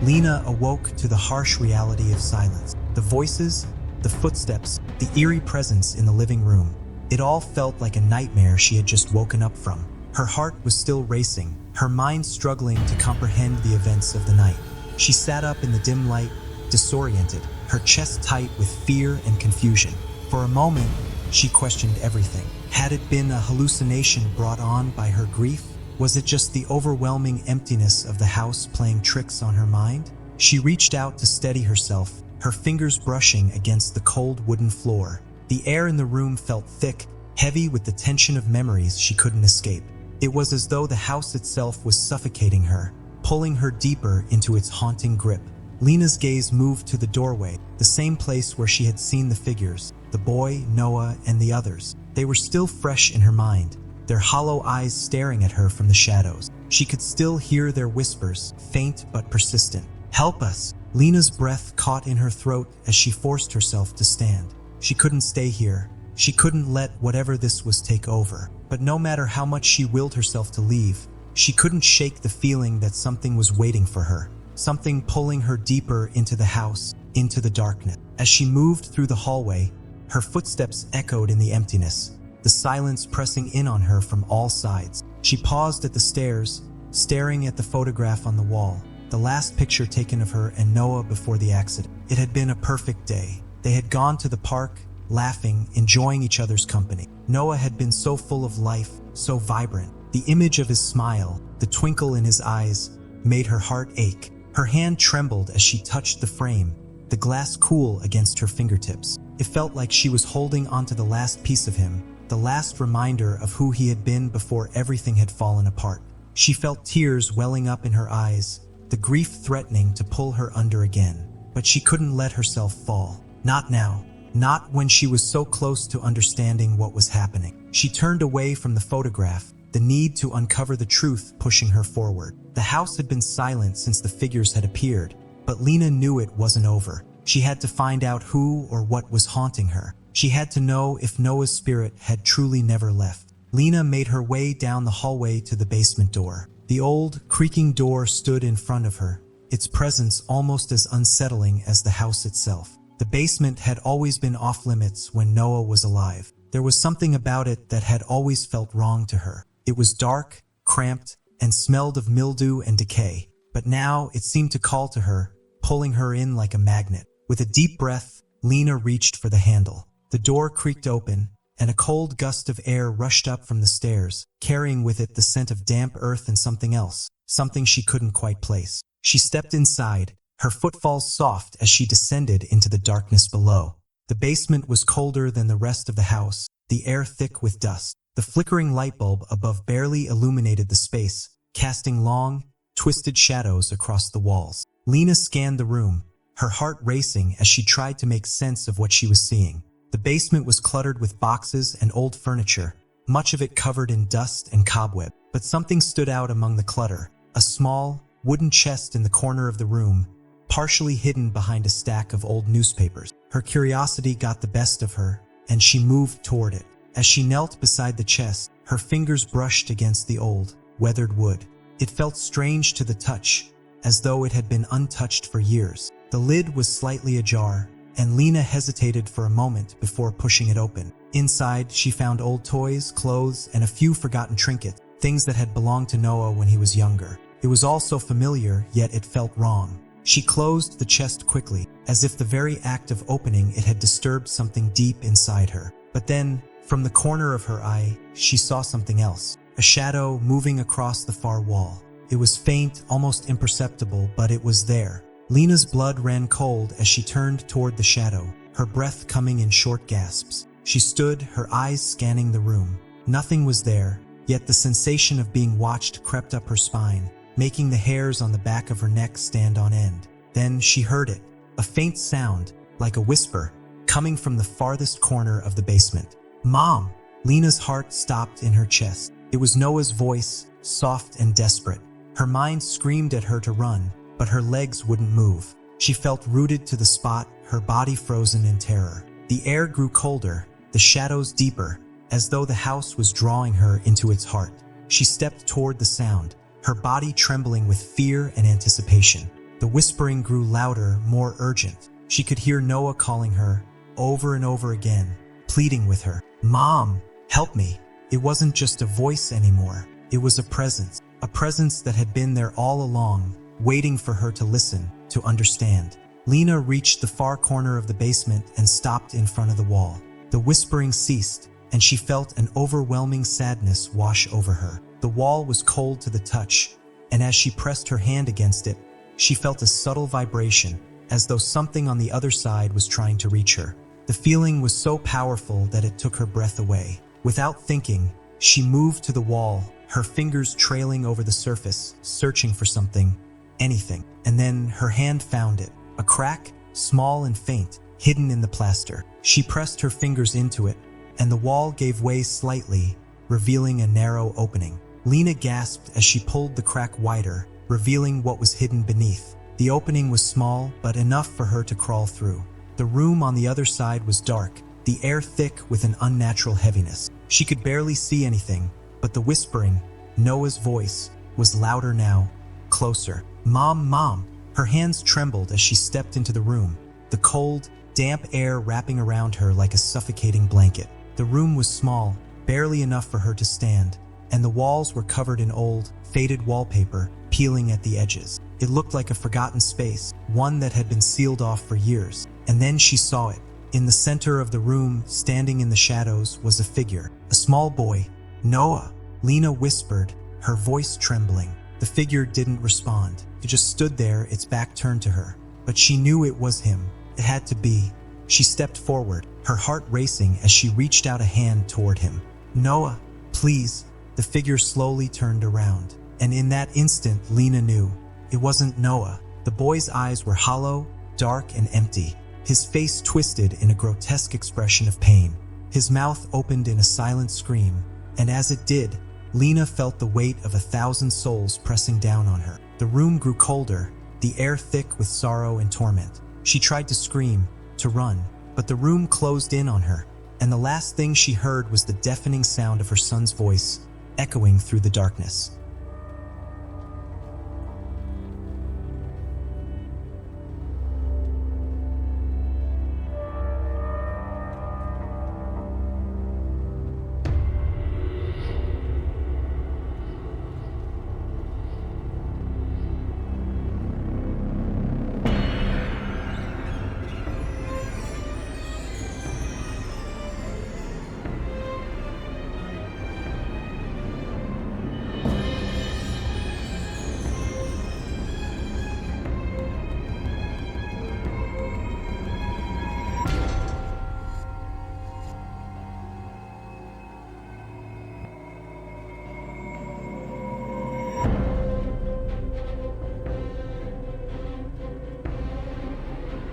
Speaker 1: Lena awoke to the harsh reality of silence. The voices, the footsteps, the eerie presence in the living room. It all felt like a nightmare she had just woken up from. Her heart was still racing, her mind struggling to comprehend the events of the night. She sat up in the dim light, disoriented, her chest tight with fear and confusion. For a moment, she questioned everything. Had it been a hallucination brought on by her grief? Was it just the overwhelming emptiness of the house playing tricks on her mind? She reached out to steady herself, her fingers brushing against the cold wooden floor. The air in the room felt thick, heavy with the tension of memories she couldn't escape. It was as though the house itself was suffocating her, pulling her deeper into its haunting grip. Lena's gaze moved to the doorway, the same place where she had seen the figures, the boy, Noah, and the others. They were still fresh in her mind, their hollow eyes staring at her from the shadows. She could still hear their whispers, faint but persistent. "Help us!" Lena's breath caught in her throat as she forced herself to stand. She couldn't stay here. She couldn't let whatever this was take over. But no matter how much she willed herself to leave, she couldn't shake the feeling that something was waiting for her. Something pulling her deeper into the house, into the darkness. As she moved through the hallway, her footsteps echoed in the emptiness, the silence pressing in on her from all sides. She paused at the stairs, staring at the photograph on the wall, the last picture taken of her and Noah before the accident. It had been a perfect day. They had gone to the park, laughing, enjoying each other's company. Noah had been so full of life, so vibrant. The image of his smile, the twinkle in his eyes, made her heart ache. Her hand trembled as she touched the frame, the glass cool against her fingertips. It felt like she was holding onto the last piece of him, the last reminder of who he had been before everything had fallen apart. She felt tears welling up in her eyes, the grief threatening to pull her under again. But she couldn't let herself fall. Not now. Not when she was so close to understanding what was happening. She turned away from the photograph, the need to uncover the truth pushing her forward. The house had been silent since the figures had appeared, but Lena knew it wasn't over. She had to find out who or what was haunting her. She had to know if Noah's spirit had truly never left. Lena made her way down the hallway to the basement door. The old, creaking door stood in front of her, its presence almost as unsettling as the house itself. The basement had always been off-limits when Noah was alive. There was something about it that had always felt wrong to her. It was dark, cramped, and smelled of mildew and decay. But now it seemed to call to her, pulling her in like a magnet. With a deep breath, Lena reached for the handle. The door creaked open, and a cold gust of air rushed up from the stairs, carrying with it the scent of damp earth and something else, something she couldn't quite place. She stepped inside, her footfalls soft as she descended into the darkness below. The basement was colder than the rest of the house, the air thick with dust. The flickering light bulb above barely illuminated the space, casting long, twisted shadows across the walls. Lena scanned the room, her heart racing as she tried to make sense of what she was seeing. The basement was cluttered with boxes and old furniture, much of it covered in dust and cobweb. But something stood out among the clutter, a small, wooden chest in the corner of the room, partially hidden behind a stack of old newspapers. Her curiosity got the best of her, and she moved toward it. As she knelt beside the chest, her fingers brushed against the old, weathered wood. It felt strange to the touch, as though it had been untouched for years. The lid was slightly ajar, and Lena hesitated for a moment before pushing it open. Inside, she found old toys, clothes, and a few forgotten trinkets, things that had belonged to Noah when he was younger. It was all so familiar, yet it felt wrong. She closed the chest quickly, as if the very act of opening it had disturbed something deep inside her. But then, from the corner of her eye, she saw something else, a shadow moving across the far wall. It was faint, almost imperceptible, but it was there. Lena's blood ran cold as she turned toward the shadow, her breath coming in short gasps. She stood, her eyes scanning the room. Nothing was there, yet the sensation of being watched crept up her spine, making the hairs on the back of her neck stand on end. Then she heard it, a faint sound, like a whisper, coming from the farthest corner of the basement. "Mom!" Lena's heart stopped in her chest. It was Noah's voice, soft and desperate. Her mind screamed at her to run, but her legs wouldn't move. She felt rooted to the spot, her body frozen in terror. The air grew colder, the shadows deeper, as though the house was drawing her into its heart. She stepped toward the sound, her body trembling with fear and anticipation. The whispering grew louder, more urgent. She could hear Noah calling her, over and over again, pleading with her. "Mom, help me." It wasn't just a voice anymore. It was a presence that had been there all along, waiting for her to listen, to understand. Lena reached the far corner of the basement and stopped in front of the wall. The whispering ceased, and she felt an overwhelming sadness wash over her. The wall was cold to the touch, and as she pressed her hand against it, she felt a subtle vibration, as though something on the other side was trying to reach her. The feeling was so powerful that it took her breath away. Without thinking, she moved to the wall, her fingers trailing over the surface, searching for something, anything. And then her hand found it, a crack, small and faint, hidden in the plaster. She pressed her fingers into it, and the wall gave way slightly, revealing a narrow opening. Lena gasped as she pulled the crack wider, revealing what was hidden beneath. The opening was small, but enough for her to crawl through. The room on the other side was dark, the air thick with an unnatural heaviness. She could barely see anything, but the whispering, Noah's voice, was louder now, closer. "Mom, Mom!" Her hands trembled as she stepped into the room, the cold, damp air wrapping around her like a suffocating blanket. The room was small, barely enough for her to stand, and the walls were covered in old, faded wallpaper, peeling at the edges. It looked like a forgotten space, one that had been sealed off for years. And then she saw it. In the center of the room, standing in the shadows, was a figure. A small boy. "Noah!" Lena whispered, her voice trembling. The figure didn't respond. It just stood there, its back turned to her. But she knew it was him. It had to be. She stepped forward, her heart racing as she reached out a hand toward him. "Noah, please." The figure slowly turned around. And in that instant, Lena knew. It wasn't Noah. The boy's eyes were hollow, dark, and empty. His face twisted in a grotesque expression of pain. His mouth opened in a silent scream, and as it did, Lena felt the weight of 1,000 souls pressing down on her. The room grew colder, the air thick with sorrow and torment. She tried to scream, to run, but the room closed in on her, and the last thing she heard was the deafening sound of her son's voice, echoing through the darkness.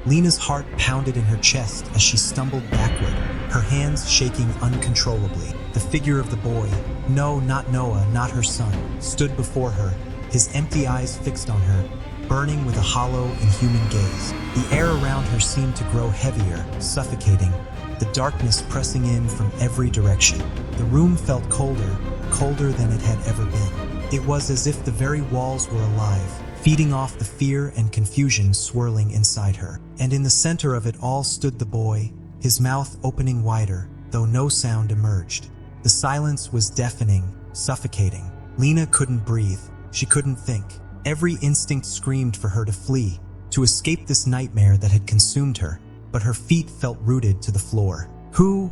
Speaker 1: Lena's heart pounded in her chest as she stumbled backward, her hands shaking uncontrollably. The figure of the boy, no, not Noah, not her son, stood before her, his empty eyes fixed on her, burning with a hollow, inhuman gaze. The air around her seemed to grow heavier, suffocating, the darkness pressing in from every direction. The room felt colder, colder than it had ever been. It was as if the very walls were alive, feeding off the fear and confusion swirling inside her. And in the center of it all stood the boy, his mouth opening wider, though no sound emerged. The silence was deafening, suffocating. Lena couldn't breathe. She couldn't think. Every instinct screamed for her to flee, to escape this nightmare that had consumed her, but her feet felt rooted to the floor. Who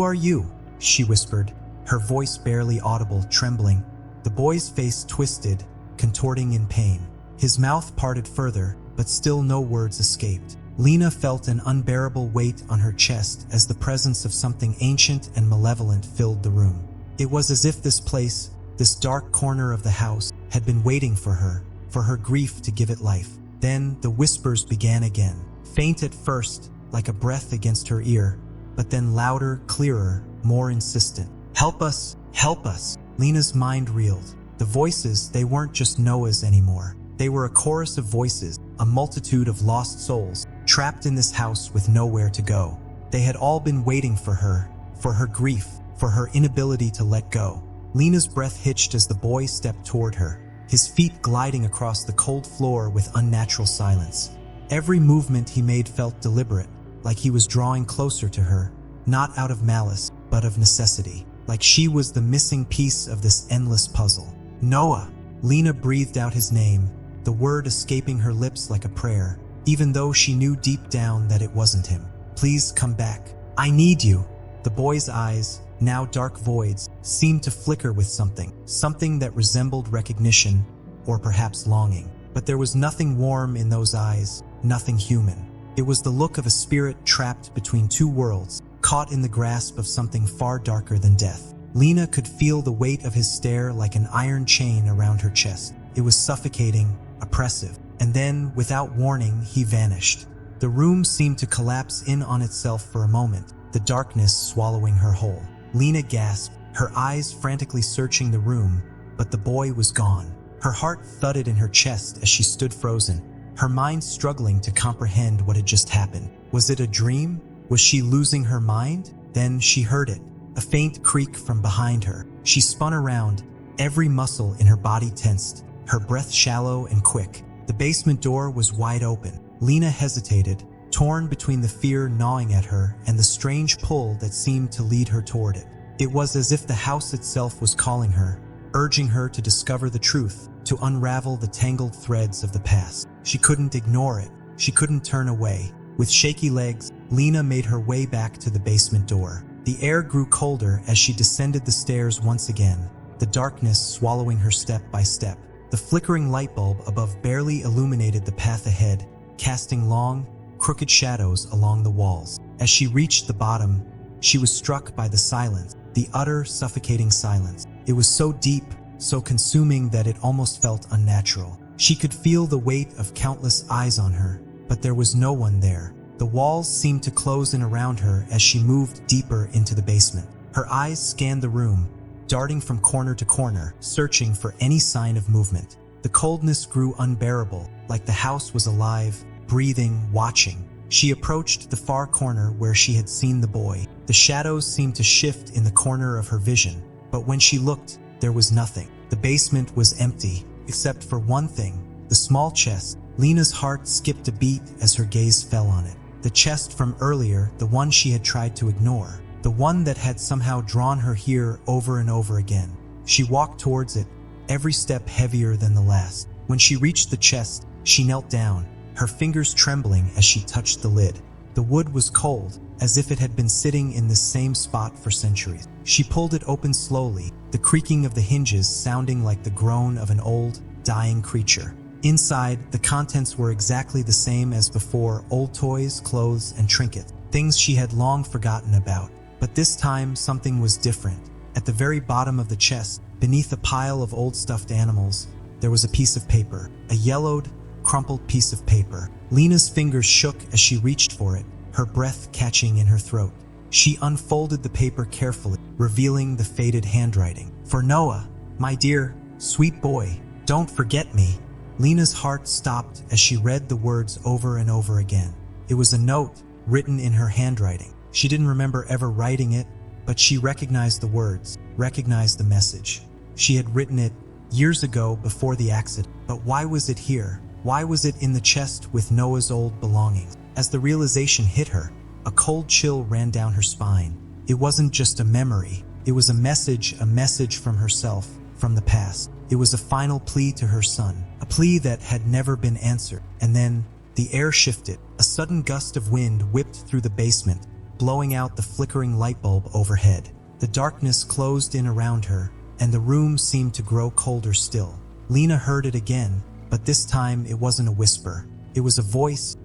Speaker 1: are you?" she whispered, her voice barely audible, trembling. The boy's face twisted, contorting in pain. His mouth parted further, but still no words escaped. Lena felt an unbearable weight on her chest as the presence of something ancient and malevolent filled the room. It was as if this place, this dark corner of the house, had been waiting for her grief to give it life. Then the whispers began again, faint at first, like a breath against her ear, but then louder, clearer, more insistent. "Help us! Help us!" Lena's mind reeled. The voices, they weren't just Noah's anymore. They were a chorus of voices, a multitude of lost souls, trapped in this house with nowhere to go. They had all been waiting for her grief, for her inability to let go. Lena's breath hitched as the boy stepped toward her, his feet gliding across the cold floor with unnatural silence. Every movement he made felt deliberate, like he was drawing closer to her, not out of malice, but of necessity, like she was the missing piece of this endless puzzle. "Noah!" Lena breathed out his name, the word escaping her lips like a prayer, even though she knew deep down that it wasn't him. "Please come back. I need you." The boy's eyes, now dark voids, seemed to flicker with something that resembled recognition, or perhaps longing. But there was nothing warm in those eyes, nothing human. It was the look of a spirit trapped between two worlds, caught in the grasp of something far darker than death. Lena could feel the weight of his stare like an iron chain around her chest. It was suffocating, oppressive. And then, without warning, he vanished. The room seemed to collapse in on itself for a moment, the darkness swallowing her whole. Lena gasped, her eyes frantically searching the room, but the boy was gone. Her heart thudded in her chest as she stood frozen, her mind struggling to comprehend what had just happened. Was it a dream? Was she losing her mind? Then she heard it, a faint creak from behind her. She spun around, every muscle in her body tensed, her breath shallow and quick. The basement door was wide open. Lena hesitated, torn between the fear gnawing at her and the strange pull that seemed to lead her toward it. It was as if the house itself was calling her, urging her to discover the truth, to unravel the tangled threads of the past. She couldn't ignore it. She couldn't turn away. With shaky legs, Lena made her way back to the basement door. The air grew colder as she descended the stairs once again, the darkness swallowing her step by step. The flickering light bulb above barely illuminated the path ahead, casting long, crooked shadows along the walls. As she reached the bottom, she was struck by the silence, the utter, suffocating silence. It was so deep, so consuming that it almost felt unnatural. She could feel the weight of countless eyes on her, but there was no one there. The walls seemed to close in around her as she moved deeper into the basement. Her eyes scanned the room, darting from corner to corner, searching for any sign of movement. The coldness grew unbearable, like the house was alive, breathing, watching. She approached the far corner where she had seen the boy. The shadows seemed to shift in the corner of her vision, but when she looked, there was nothing. The basement was empty, except for one thing, the small chest. Lena's heart skipped a beat as her gaze fell on it. The chest from earlier, the one she had tried to ignore, the one that had somehow drawn her here over and over again. She walked towards it, every step heavier than the last. When she reached the chest, she knelt down, her fingers trembling as she touched the lid. The wood was cold, as if it had been sitting in this same spot for centuries. She pulled it open slowly, the creaking of the hinges sounding like the groan of an old, dying creature. Inside, the contents were exactly the same as before, old toys, clothes, and trinkets, things she had long forgotten about. But this time, something was different. At the very bottom of the chest, beneath a pile of old stuffed animals, there was a piece of paper, a yellowed, crumpled piece of paper. Lena's fingers shook as she reached for it, her breath catching in her throat. She unfolded the paper carefully, revealing the faded handwriting. "For Noah, my dear, sweet boy, don't forget me." Lena's heart stopped as she read the words over and over again. It was a note written in her handwriting. She didn't remember ever writing it, but she recognized the words, recognized the message. She had written it years ago before the accident. But why was it here? Why was it in the chest with Noah's old belongings? As the realization hit her, a cold chill ran down her spine. It wasn't just a memory. It was a message from herself, from the past. It was a final plea to her son, a plea that had never been answered. And then, the air shifted. A sudden gust of wind whipped through the basement, blowing out the flickering light bulb overhead. The darkness closed in around her, and the room seemed to grow colder still. Lena heard it again, but this time it wasn't a whisper. It was a voice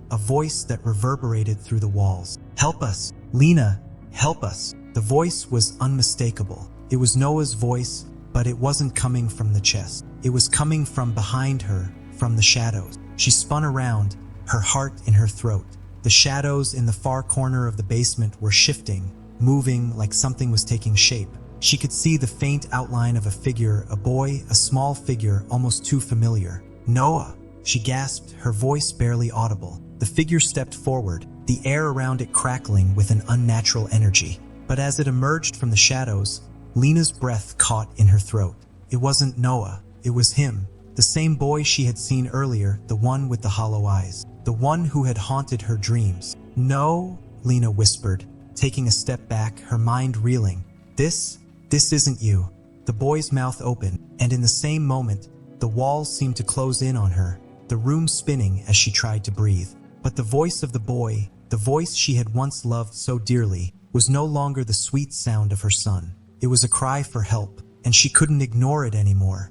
Speaker 1: that reverberated through the walls. "Help us! Lena, help us!" The voice was unmistakable. It was Noah's voice, but it wasn't coming from the chest. It was coming from behind her, from the shadows. She spun around, her heart in her throat. The shadows in the far corner of the basement were shifting, moving like something was taking shape. She could see the faint outline of a figure, a boy, a small figure, almost too familiar. "Noah!" she gasped, her voice barely audible. The figure stepped forward, the air around it crackling with an unnatural energy. But as it emerged from the shadows, Lena's breath caught in her throat. It wasn't Noah, it was him. The same boy she had seen earlier, the one with the hollow eyes. The one who had haunted her dreams. "No," Lena whispered, taking a step back, her mind reeling. This isn't you." The boy's mouth opened, and in the same moment, the walls seemed to close in on her, the room spinning as she tried to breathe. But the voice of the boy, the voice she had once loved so dearly, was no longer the sweet sound of her son. It was a cry for help, and she couldn't ignore it anymore.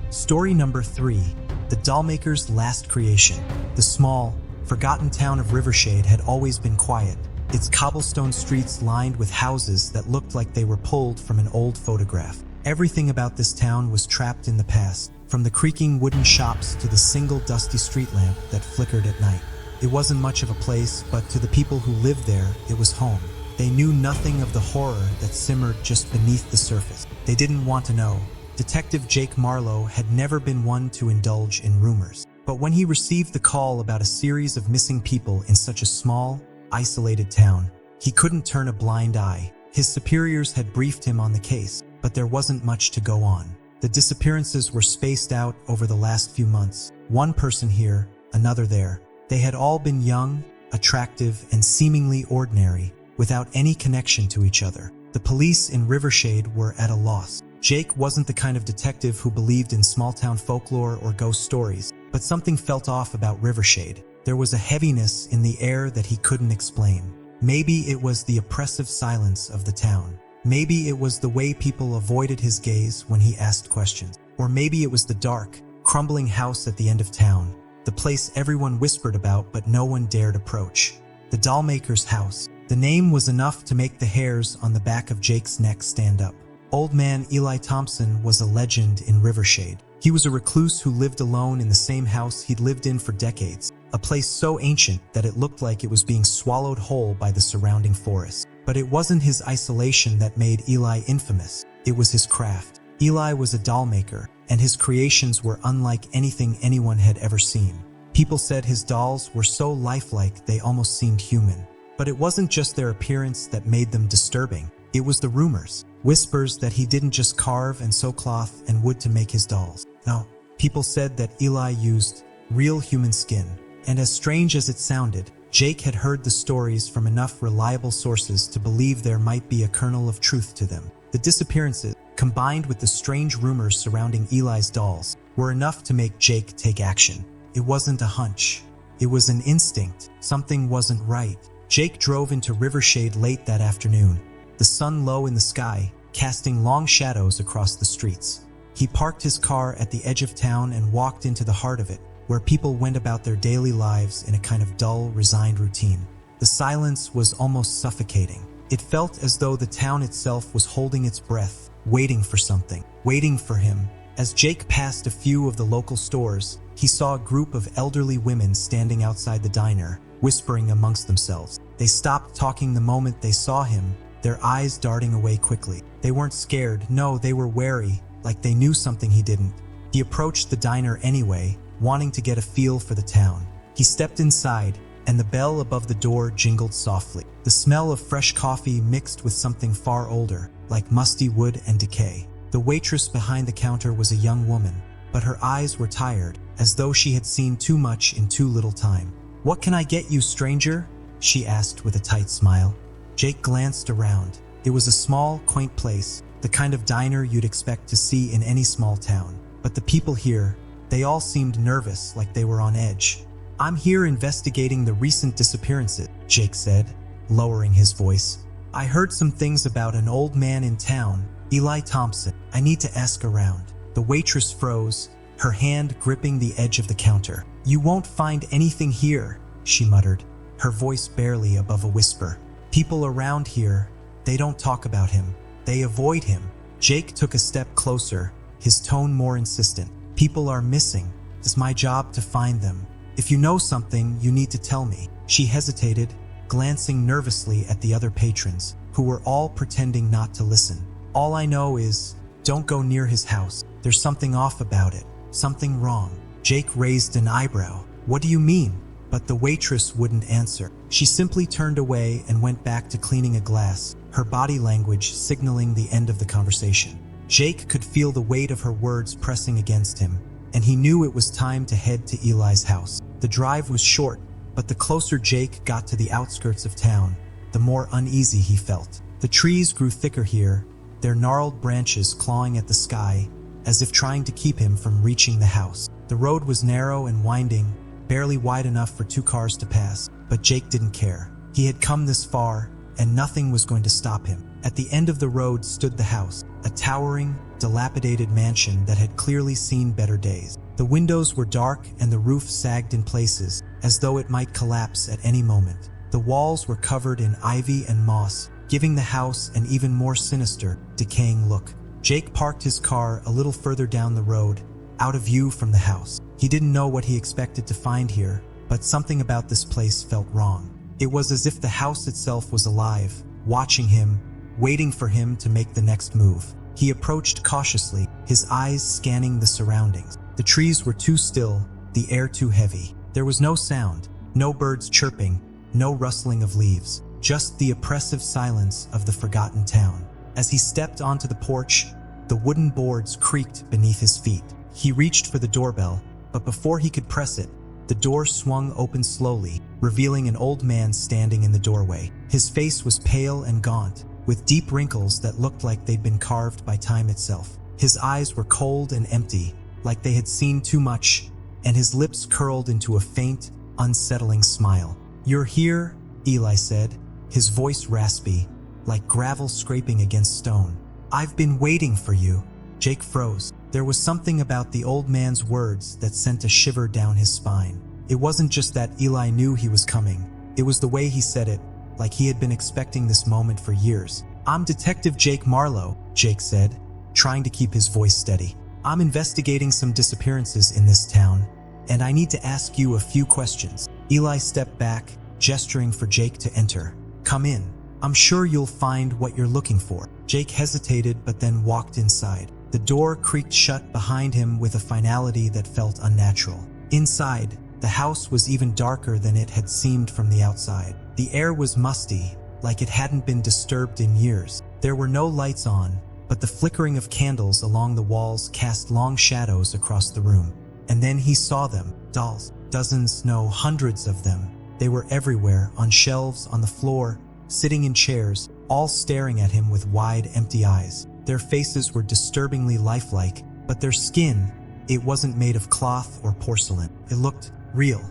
Speaker 1: Story number 3, The Dollmaker's Last Creation. The small, forgotten town of Rivershade had always been quiet, its cobblestone streets lined with houses that looked like they were pulled from an old photograph. Everything about this town was trapped in the past, from the creaking wooden shops to the single dusty street lamp that flickered at night. It wasn't much of a place, but to the people who lived there, it was home. They knew nothing of the horror that simmered just beneath the surface. They didn't want to know. Detective Jake Marlowe had never been one to indulge in rumors. But when he received the call about a series of missing people in such a small, isolated town, he couldn't turn a blind eye. His superiors had briefed him on the case, but there wasn't much to go on. The disappearances were spaced out over the last few months. One person here, another there. They had all been young, attractive, and seemingly ordinary, without any connection to each other. The police in Rivershade were at a loss. Jake wasn't the kind of detective who believed in small-town folklore or ghost stories, but something felt off about Rivershade. There was a heaviness in the air that he couldn't explain. Maybe it was the oppressive silence of the town. Maybe it was the way people avoided his gaze when he asked questions. Or maybe it was the dark, crumbling house at the end of town, the place everyone whispered about but no one dared approach. The Dollmaker's house. The name was enough to make the hairs on the back of Jake's neck stand up. Old man Eli Thompson was a legend in Rivershade. He was a recluse who lived alone in the same house he'd lived in for decades, a place so ancient that it looked like it was being swallowed whole by the surrounding forest. But it wasn't his isolation that made Eli infamous, it was his craft. Eli was a doll maker, and his creations were unlike anything anyone had ever seen. People said his dolls were so lifelike they almost seemed human. But it wasn't just their appearance that made them disturbing, it was the rumors. Whispers that he didn't just carve and sew cloth and wood to make his dolls. No, people said that Eli used real human skin. And as strange as it sounded, Jake had heard the stories from enough reliable sources to believe there might be a kernel of truth to them. The disappearances, combined with the strange rumors surrounding Eli's dolls, were enough to make Jake take action. It wasn't a hunch. It was an instinct. Something wasn't right. Jake drove into Rivershade late that afternoon, the sun low in the sky, casting long shadows across the streets. He parked his car at the edge of town and walked into the heart of it, where people went about their daily lives in a kind of dull, resigned routine. The silence was almost suffocating. It felt as though the town itself was holding its breath, waiting for something, waiting for him. As Jake passed a few of the local stores, he saw a group of elderly women standing outside the diner, whispering amongst themselves. They stopped talking the moment they saw him, their eyes darting away quickly. They weren't scared, no, they were wary, like they knew something he didn't. He approached the diner anyway, wanting to get a feel for the town. He stepped inside, and the bell above the door jingled softly. The smell of fresh coffee mixed with something far older, like musty wood and decay. The waitress behind the counter was a young woman, but her eyes were tired, as though she had seen too much in too little time. "What can I get you, stranger?" she asked with a tight smile. Jake glanced around. It was a small, quaint place, the kind of diner you'd expect to see in any small town. But the people here, they all seemed nervous, like they were on edge. "I'm here investigating the recent disappearances," Jake said, lowering his voice. "I heard some things about an old man in town, Eli Thompson. I need to ask around." The waitress froze, her hand gripping the edge of the counter. "You won't find anything here," she muttered, her voice barely above a whisper. "People around here, they don't talk about him. They avoid him." Jake took a step closer, his tone more insistent. "People are missing. It's my job to find them. If you know something, you need to tell me." She hesitated, glancing nervously at the other patrons, who were all pretending not to listen. "All I know is, don't go near his house. There's something off about it. Something wrong." Jake raised an eyebrow. "What do you mean?" But the waitress wouldn't answer. She simply turned away and went back to cleaning a glass, her body language signaling the end of the conversation. Jake could feel the weight of her words pressing against him, and he knew it was time to head to Eli's house. The drive was short, but the closer Jake got to the outskirts of town, the more uneasy he felt. The trees grew thicker here, their gnarled branches clawing at the sky, as if trying to keep him from reaching the house. The road was narrow and winding, barely wide enough for two cars to pass, but Jake didn't care. He had come this far, and nothing was going to stop him. At the end of the road stood the house, a towering, dilapidated mansion that had clearly seen better days. The windows were dark and the roof sagged in places, as though it might collapse at any moment. The walls were covered in ivy and moss, giving the house an even more sinister, decaying look. Jake parked his car a little further down the road, out of view from the house. He didn't know what he expected to find here, but something about this place felt wrong. It was as if the house itself was alive, watching him, waiting for him to make the next move. He approached cautiously, his eyes scanning the surroundings. The trees were too still, the air too heavy. There was no sound, no birds chirping, no rustling of leaves, just the oppressive silence of the forgotten town. As he stepped onto the porch, the wooden boards creaked beneath his feet. He reached for the doorbell, but before he could press it, the door swung open slowly, revealing an old man standing in the doorway. His face was pale and gaunt, with deep wrinkles that looked like they'd been carved by time itself. His eyes were cold and empty, like they had seen too much, and his lips curled into a faint, unsettling smile. "You're here," Eli said, his voice raspy, like gravel scraping against stone. "I've been waiting for you." Jake froze. There was something about the old man's words that sent a shiver down his spine. It wasn't just that Eli knew he was coming. It was the way he said it, like he had been expecting this moment for years. "I'm Detective Jake Marlowe," Jake said, trying to keep his voice steady. "I'm investigating some disappearances in this town, and I need to ask you a few questions." Eli stepped back, gesturing for Jake to enter. "Come in. I'm sure you'll find what you're looking for." Jake hesitated but then walked inside. The door creaked shut behind him with a finality that felt unnatural. Inside, the house was even darker than it had seemed from the outside. The air was musty, like it hadn't been disturbed in years. There were no lights on, but the flickering of candles along the walls cast long shadows across the room. And then he saw them, dolls. Dozens, no, hundreds of them. They were everywhere, on shelves, on the floor, sitting in chairs, all staring at him with wide, empty eyes. Their faces were disturbingly lifelike, but their skin, it wasn't made of cloth or porcelain. It looked real.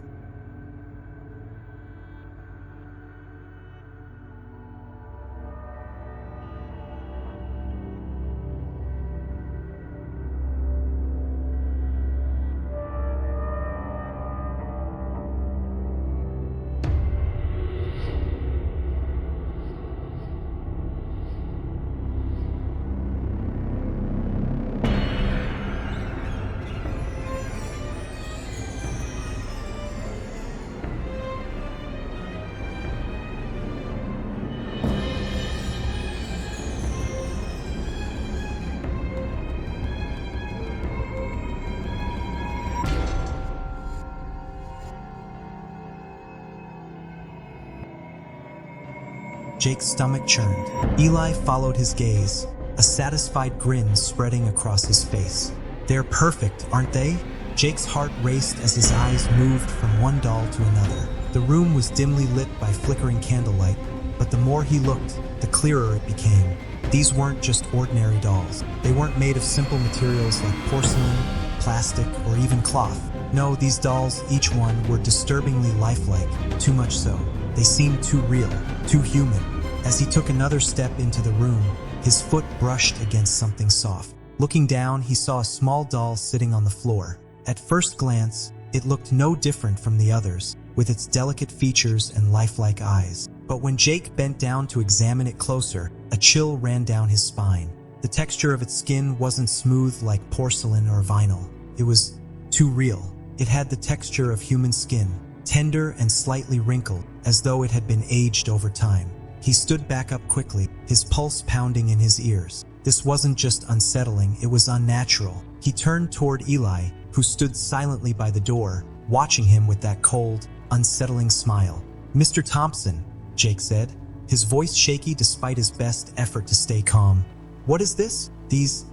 Speaker 1: Jake's stomach churned. Eli followed his gaze, a satisfied grin spreading across his face. They're perfect, aren't they? Jake's heart raced as his eyes moved from one doll to another. The room was dimly lit by flickering candlelight, but the more he looked, the clearer it became. These weren't just ordinary dolls. They weren't made of simple materials like porcelain, plastic, or even cloth. No, these dolls, each one, were disturbingly lifelike, too much so. They seemed too real, too human. As he took another step into the room, his foot brushed against something soft. Looking down, he saw a small doll sitting on the floor. At first glance, it looked no different from the others, with its delicate features and lifelike eyes. But when Jake bent down to examine it closer, a chill ran down his spine. The texture of its skin wasn't smooth like porcelain or vinyl. It was too real. It had the texture of human skin, tender and slightly wrinkled, as though it had been aged over time. He stood back up quickly, his pulse pounding in his ears. This wasn't just unsettling, it was unnatural. He turned toward Eli, who stood silently by the door, watching him with that cold, unsettling smile. "Mr. Thompson," Jake said, his voice shaky despite his best effort to stay calm. "What is this? These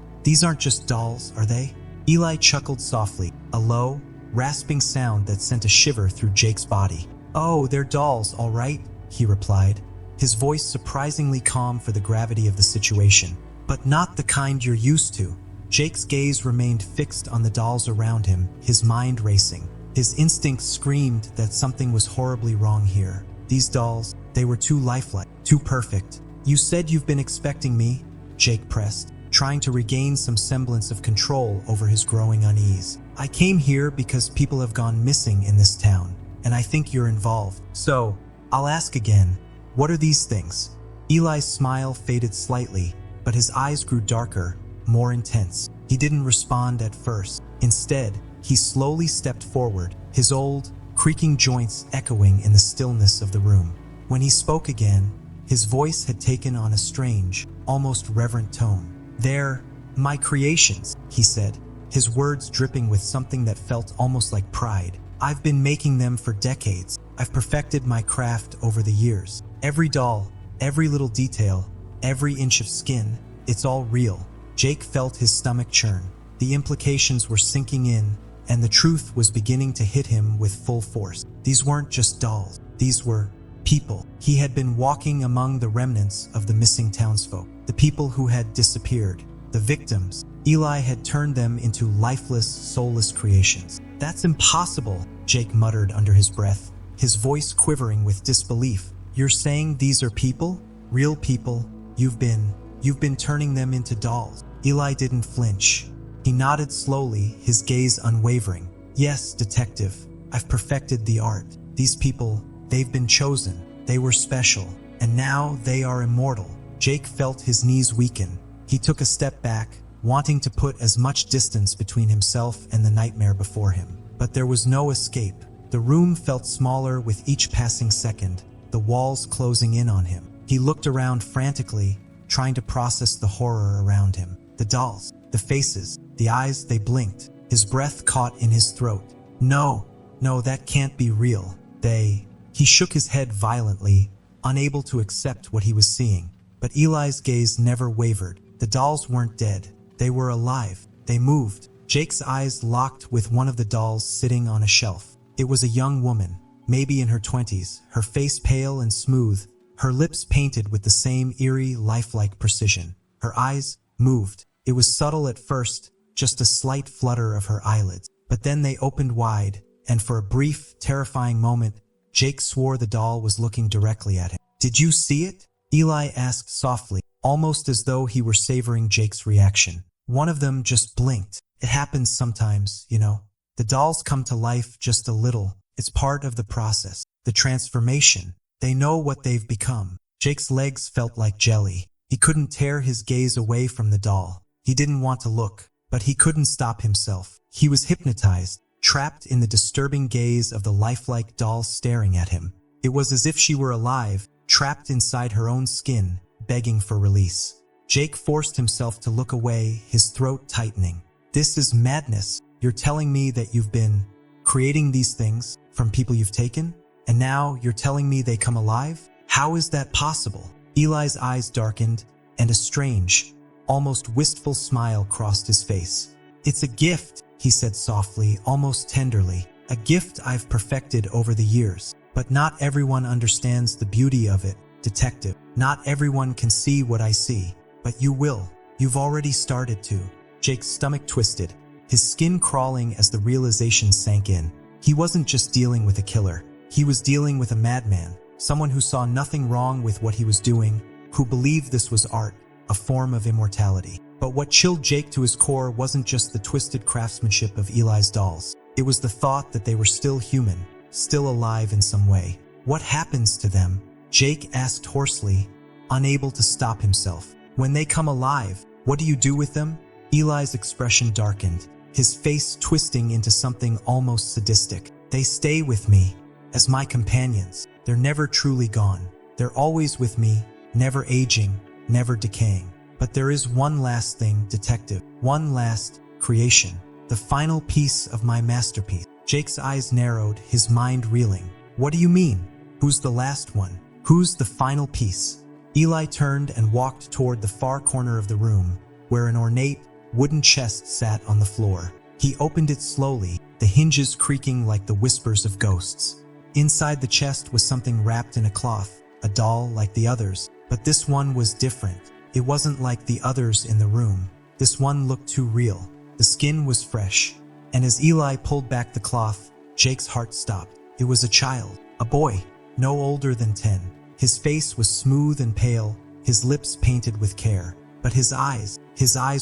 Speaker 1: aren't just dolls, are they?" Eli chuckled softly, a low, rasping sound that sent a shiver through Jake's body. "Oh, they're dolls, all right," he replied, his voice surprisingly calm for the gravity of the situation. "But not the kind you're used to." Jake's gaze remained fixed on the dolls around him, his mind racing. His instincts screamed that something was horribly wrong here. These dolls, they were too lifelike, too perfect. "You said you've been expecting me," Jake pressed, trying to regain some semblance of control over his growing unease. "I came here because people have gone missing in this town, and I think you're involved. So, I'll ask again. What are these things?" Eli's smile faded slightly, but his eyes grew darker, more intense. He didn't respond at first. Instead, he slowly stepped forward, his old, creaking joints echoing in the stillness of the room. When he spoke again, his voice had taken on a strange, almost reverent tone. "They're my creations," he said, his words dripping with something that felt almost like pride. "I've been making them for decades. I've perfected my craft over the years. Every doll, every little detail, every inch of skin, it's all real." Jake felt his stomach churn. The implications were sinking in, and the truth was beginning to hit him with full force. These weren't just dolls. These were people. He had been walking among the remnants of the missing townsfolk, the people who had disappeared, the victims. Eli had turned them into lifeless, soulless creations. "That's impossible," Jake muttered under his breath, his voice quivering with disbelief. "You're saying these are people? Real people? You've been turning them into dolls?" Eli didn't flinch. He nodded slowly, his gaze unwavering. "Yes, detective. I've perfected the art. These people, they've been chosen. They were special. And now they are immortal." Jake felt his knees weaken. He took a step back, wanting to put as much distance between himself and the nightmare before him. But there was no escape. The room felt smaller with each passing second, the walls closing in on him. He looked around frantically, trying to process the horror around him. The dolls, the faces, the eyes, they blinked. His breath caught in his throat. No, that can't be real. He shook his head violently, unable to accept what he was seeing. But Eli's gaze never wavered. The dolls weren't dead. They were alive. They moved. Jake's eyes locked with one of the dolls sitting on a shelf. It was a young woman, maybe in her 20s, her face pale and smooth, her lips painted with the same eerie, lifelike precision. Her eyes moved. It was subtle at first, just a slight flutter of her eyelids. But then they opened wide, and for a brief, terrifying moment, Jake swore the doll was looking directly at him. "Did you see it?" Eli asked softly, almost as though he were savoring Jake's reaction. One of them just blinked. "It happens sometimes, you know. The dolls come to life just a little. It's part of the process. The transformation. They know what they've become." Jake's legs felt like jelly. He couldn't tear his gaze away from the doll. He didn't want to look, but he couldn't stop himself. He was hypnotized, trapped in the disturbing gaze of the lifelike doll staring at him. It was as if she were alive, trapped inside her own skin, begging for release. Jake forced himself to look away, his throat tightening. "This is madness. You're telling me that you've been creating these things from people you've taken? And now you're telling me they come alive? How is that possible?" Eli's eyes darkened, and a strange, almost wistful smile crossed his face. "It's a gift," he said softly, almost tenderly. "A gift I've perfected over the years. But not everyone understands the beauty of it, detective. Not everyone can see what I see. But you will. You've already started to." Jake's stomach twisted, his skin crawling as the realization sank in. He wasn't just dealing with a killer. He was dealing with a madman, someone who saw nothing wrong with what he was doing, who believed this was art, a form of immortality. But what chilled Jake to his core wasn't just the twisted craftsmanship of Eli's dolls. It was the thought that they were still human, still alive in some way. "What happens to them?" Jake asked hoarsely, unable to stop himself. "When they come alive, what do you do with them?" Eli's expression darkened, his face twisting into something almost sadistic. "They stay with me, as my companions. They're never truly gone. They're always with me, never aging, never decaying. But there is one last thing, detective. One last creation. The final piece of my masterpiece." Jake's eyes narrowed, his mind reeling. "What do you mean? Who's the last one? Who's the final piece?" Eli turned and walked toward the far corner of the room, where an ornate, wooden chest sat on the floor. He opened it slowly, the hinges creaking like the whispers of ghosts. Inside the chest was something wrapped in a cloth, a doll like the others, but this one was different. It wasn't like the others in the room. This one looked too real. The skin was fresh, and as Eli pulled back the cloth, Jake's heart stopped. It was a child, a boy, no older than 10. His face was smooth and pale, his lips painted with care. But his eyes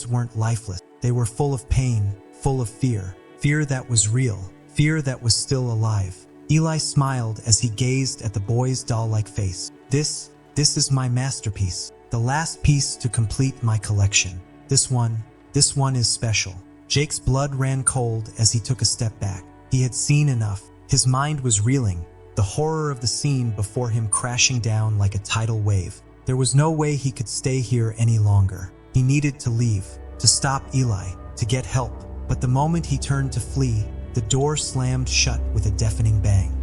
Speaker 1: weren't lifeless. They were full of pain, full of fear. Fear that was real, fear that was still alive. Eli smiled as he gazed at the boy's doll-like face. This is my masterpiece, the last piece to complete my collection. This one is special." Jake's blood ran cold as he took a step back. He had seen enough. His mind was reeling, the horror of the scene before him crashing down like a tidal wave. There was no way he could stay here any longer. He needed to leave, to stop Eli, to get help. But the moment he turned to flee, the door slammed shut with a deafening bang.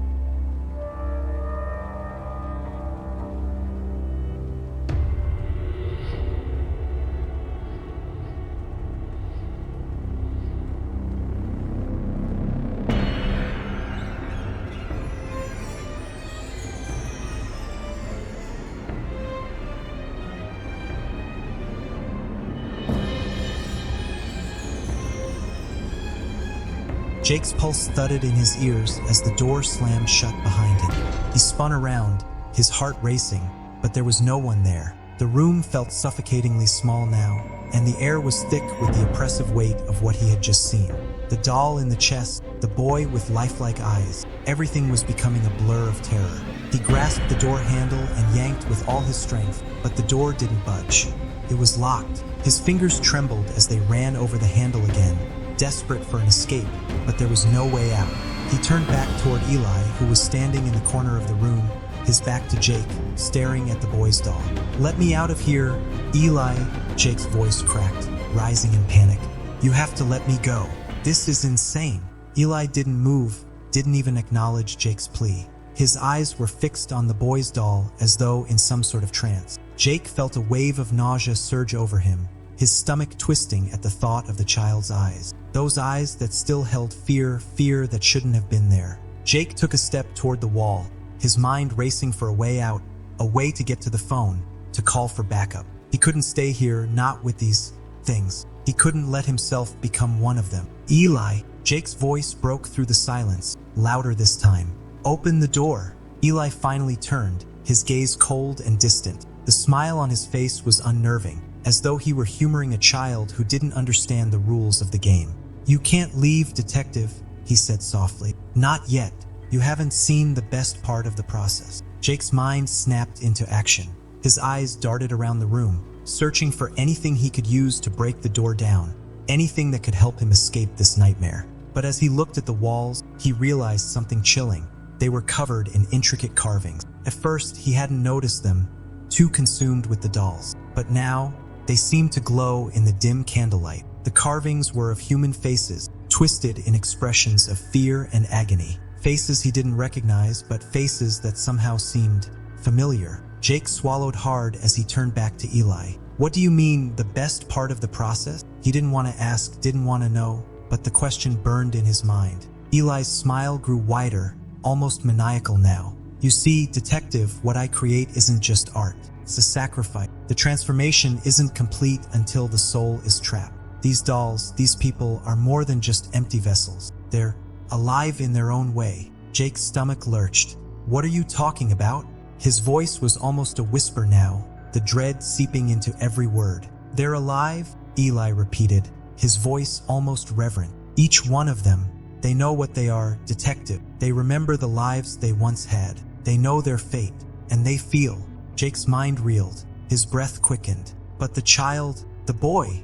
Speaker 1: Jake's pulse thudded in his ears as the door slammed shut behind him. He spun around, his heart racing, but there was no one there. The room felt suffocatingly small now, and the air was thick with the oppressive weight of what he had just seen. The doll in the chest, the boy with lifelike eyes, everything was becoming a blur of terror. He grasped the door handle and yanked with all his strength, but the door didn't budge. It was locked. His fingers trembled as they ran over the handle again, desperate for an escape, but there was no way out. He turned back toward Eli, who was standing in the corner of the room, his back to Jake, staring at the boy's doll. "Let me out of here, Eli," Jake's voice cracked, rising in panic. "You have to let me go. This is insane." Eli didn't move, didn't even acknowledge Jake's plea. His eyes were fixed on the boy's doll as though in some sort of trance. Jake felt a wave of nausea surge over him, his stomach twisting at the thought of the child's eyes. Those eyes that still held fear that shouldn't have been there. Jake took a step toward the wall, his mind racing for a way out, a way to get to the phone, to call for backup. He couldn't stay here, not with these things. He couldn't let himself become one of them. Eli, Jake's voice broke through the silence, louder this time. Open the door. Eli finally turned, his gaze cold and distant. The smile on his face was unnerving, as though he were humoring a child who didn't understand the rules of the game. You can't leave, detective, he said softly. Not yet. You haven't seen the best part of the process. Jake's mind snapped into action. His eyes darted around the room, searching for anything he could use to break the door down, anything that could help him escape this nightmare. But as he looked at the walls, he realized something chilling. They were covered in intricate carvings. At first, he hadn't noticed them, too consumed with the dolls. But now, they seemed to glow in the dim candlelight. The carvings were of human faces, twisted in expressions of fear and agony. Faces he didn't recognize, but faces that somehow seemed familiar. Jake swallowed hard as he turned back to Eli. What do you mean, the best part of the process? He didn't want to ask, didn't want to know, but the question burned in his mind. Eli's smile grew wider, almost maniacal now. You see, detective, what I create isn't just art. It's a sacrifice. The transformation isn't complete until the soul is trapped. These dolls, these people, are more than just empty vessels. They're alive in their own way. Jake's stomach lurched. What are you talking about? His voice was almost a whisper now, the dread seeping into every word. They're alive, Eli repeated, his voice almost reverent. Each one of them. They know what they are, detective. They remember the lives they once had. They know their fate, and they feel. Jake's mind reeled, his breath quickened. But the child, the boy.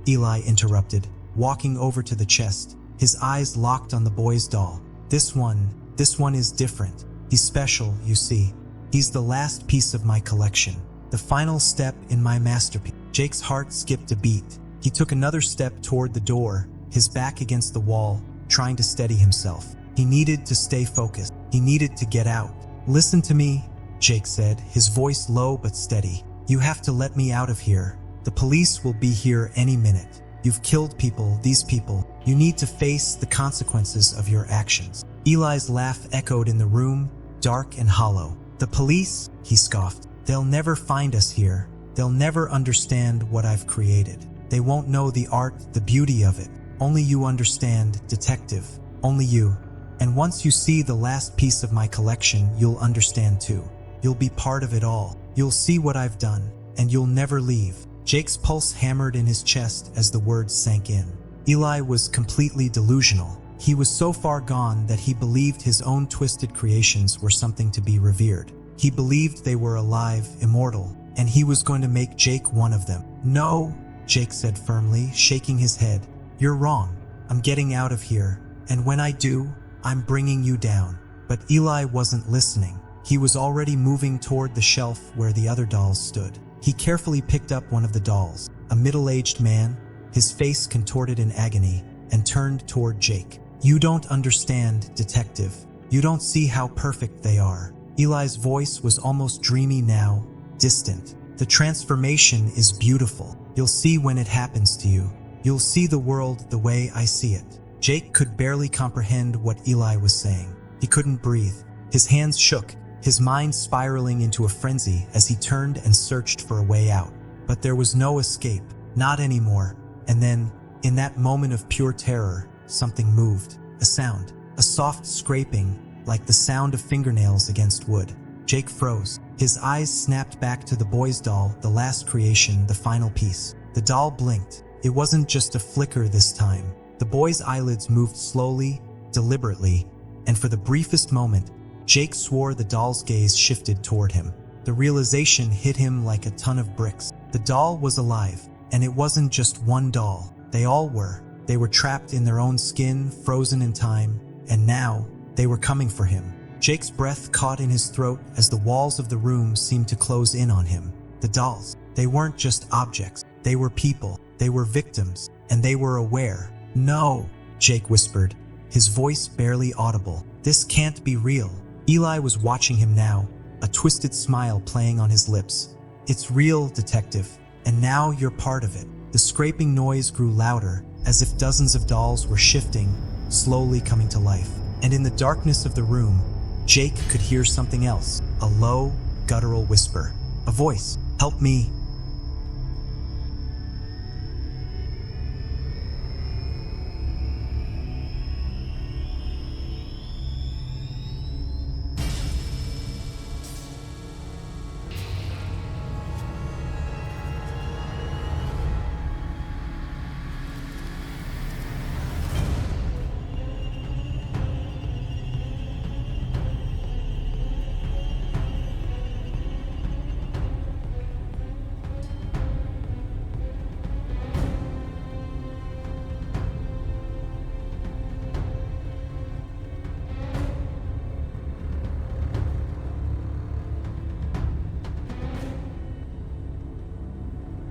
Speaker 1: Eli interrupted, walking over to the chest, his eyes locked on the boy's doll. This one is different. He's special, you see. He's the last piece of my collection, the final step in my masterpiece. Jake's heart skipped a beat. He took another step toward the door, his back against the wall, trying to steady himself. He needed to stay focused. He needed to get out. Listen to me, Jake said, his voice low but steady. You have to let me out of here. The police will be here any minute. You've killed people, these people. You need to face the consequences of your actions. Eli's laugh echoed in the room, dark and hollow. The police? He scoffed. They'll never find us here. They'll never understand what I've created. They won't know the art, the beauty of it. Only you understand, detective. Only you. And once you see the last piece of my collection, you'll understand too. You'll be part of it all. You'll see what I've done, and you'll never leave. Jake's pulse hammered in his chest as the words sank in. Eli was completely delusional. He was so far gone that he believed his own twisted creations were something to be revered. He believed they were alive, immortal, and he was going to make Jake one of them. No, Jake said firmly, shaking his head. You're wrong. I'm getting out of here, and when I do, I'm bringing you down. But Eli wasn't listening. He was already moving toward the shelf where the other dolls stood. He carefully picked up one of the dolls, a middle-aged man, his face contorted in agony, and turned toward Jake. You don't understand, detective. You don't see how perfect they are. Eli's voice was almost dreamy now, distant. The transformation is beautiful. You'll see when it happens to you. You'll see the world the way I see it. Jake could barely comprehend what Eli was saying. He couldn't breathe. His hands shook, his mind spiraling into a frenzy as he turned and searched for a way out. But there was no escape, not anymore. And then, in that moment of pure terror, something moved. A sound, a soft scraping, like the sound of fingernails against wood. Jake froze. His eyes snapped back to the boy's doll, the last creation, the final piece. The doll blinked. It wasn't just a flicker this time. The boy's eyelids moved slowly, deliberately, and for the briefest moment, Jake swore the doll's gaze shifted toward him. The realization hit him like a ton of bricks. The doll was alive, and it wasn't just one doll. They all were. They were trapped in their own skin, frozen in time, and now they were coming for him. Jake's breath caught in his throat as the walls of the room seemed to close in on him. The dolls, they weren't just objects. They were people. They were victims, and they were aware. No, Jake whispered, his voice barely audible. This can't be real. Eli was watching him now, a twisted smile playing on his lips. It's real, detective, and now you're part of it. The scraping noise grew louder, as if dozens of dolls were shifting, slowly coming to life. And in the darkness of the room, Jake could hear something else, a low, guttural whisper. A voice. Help me.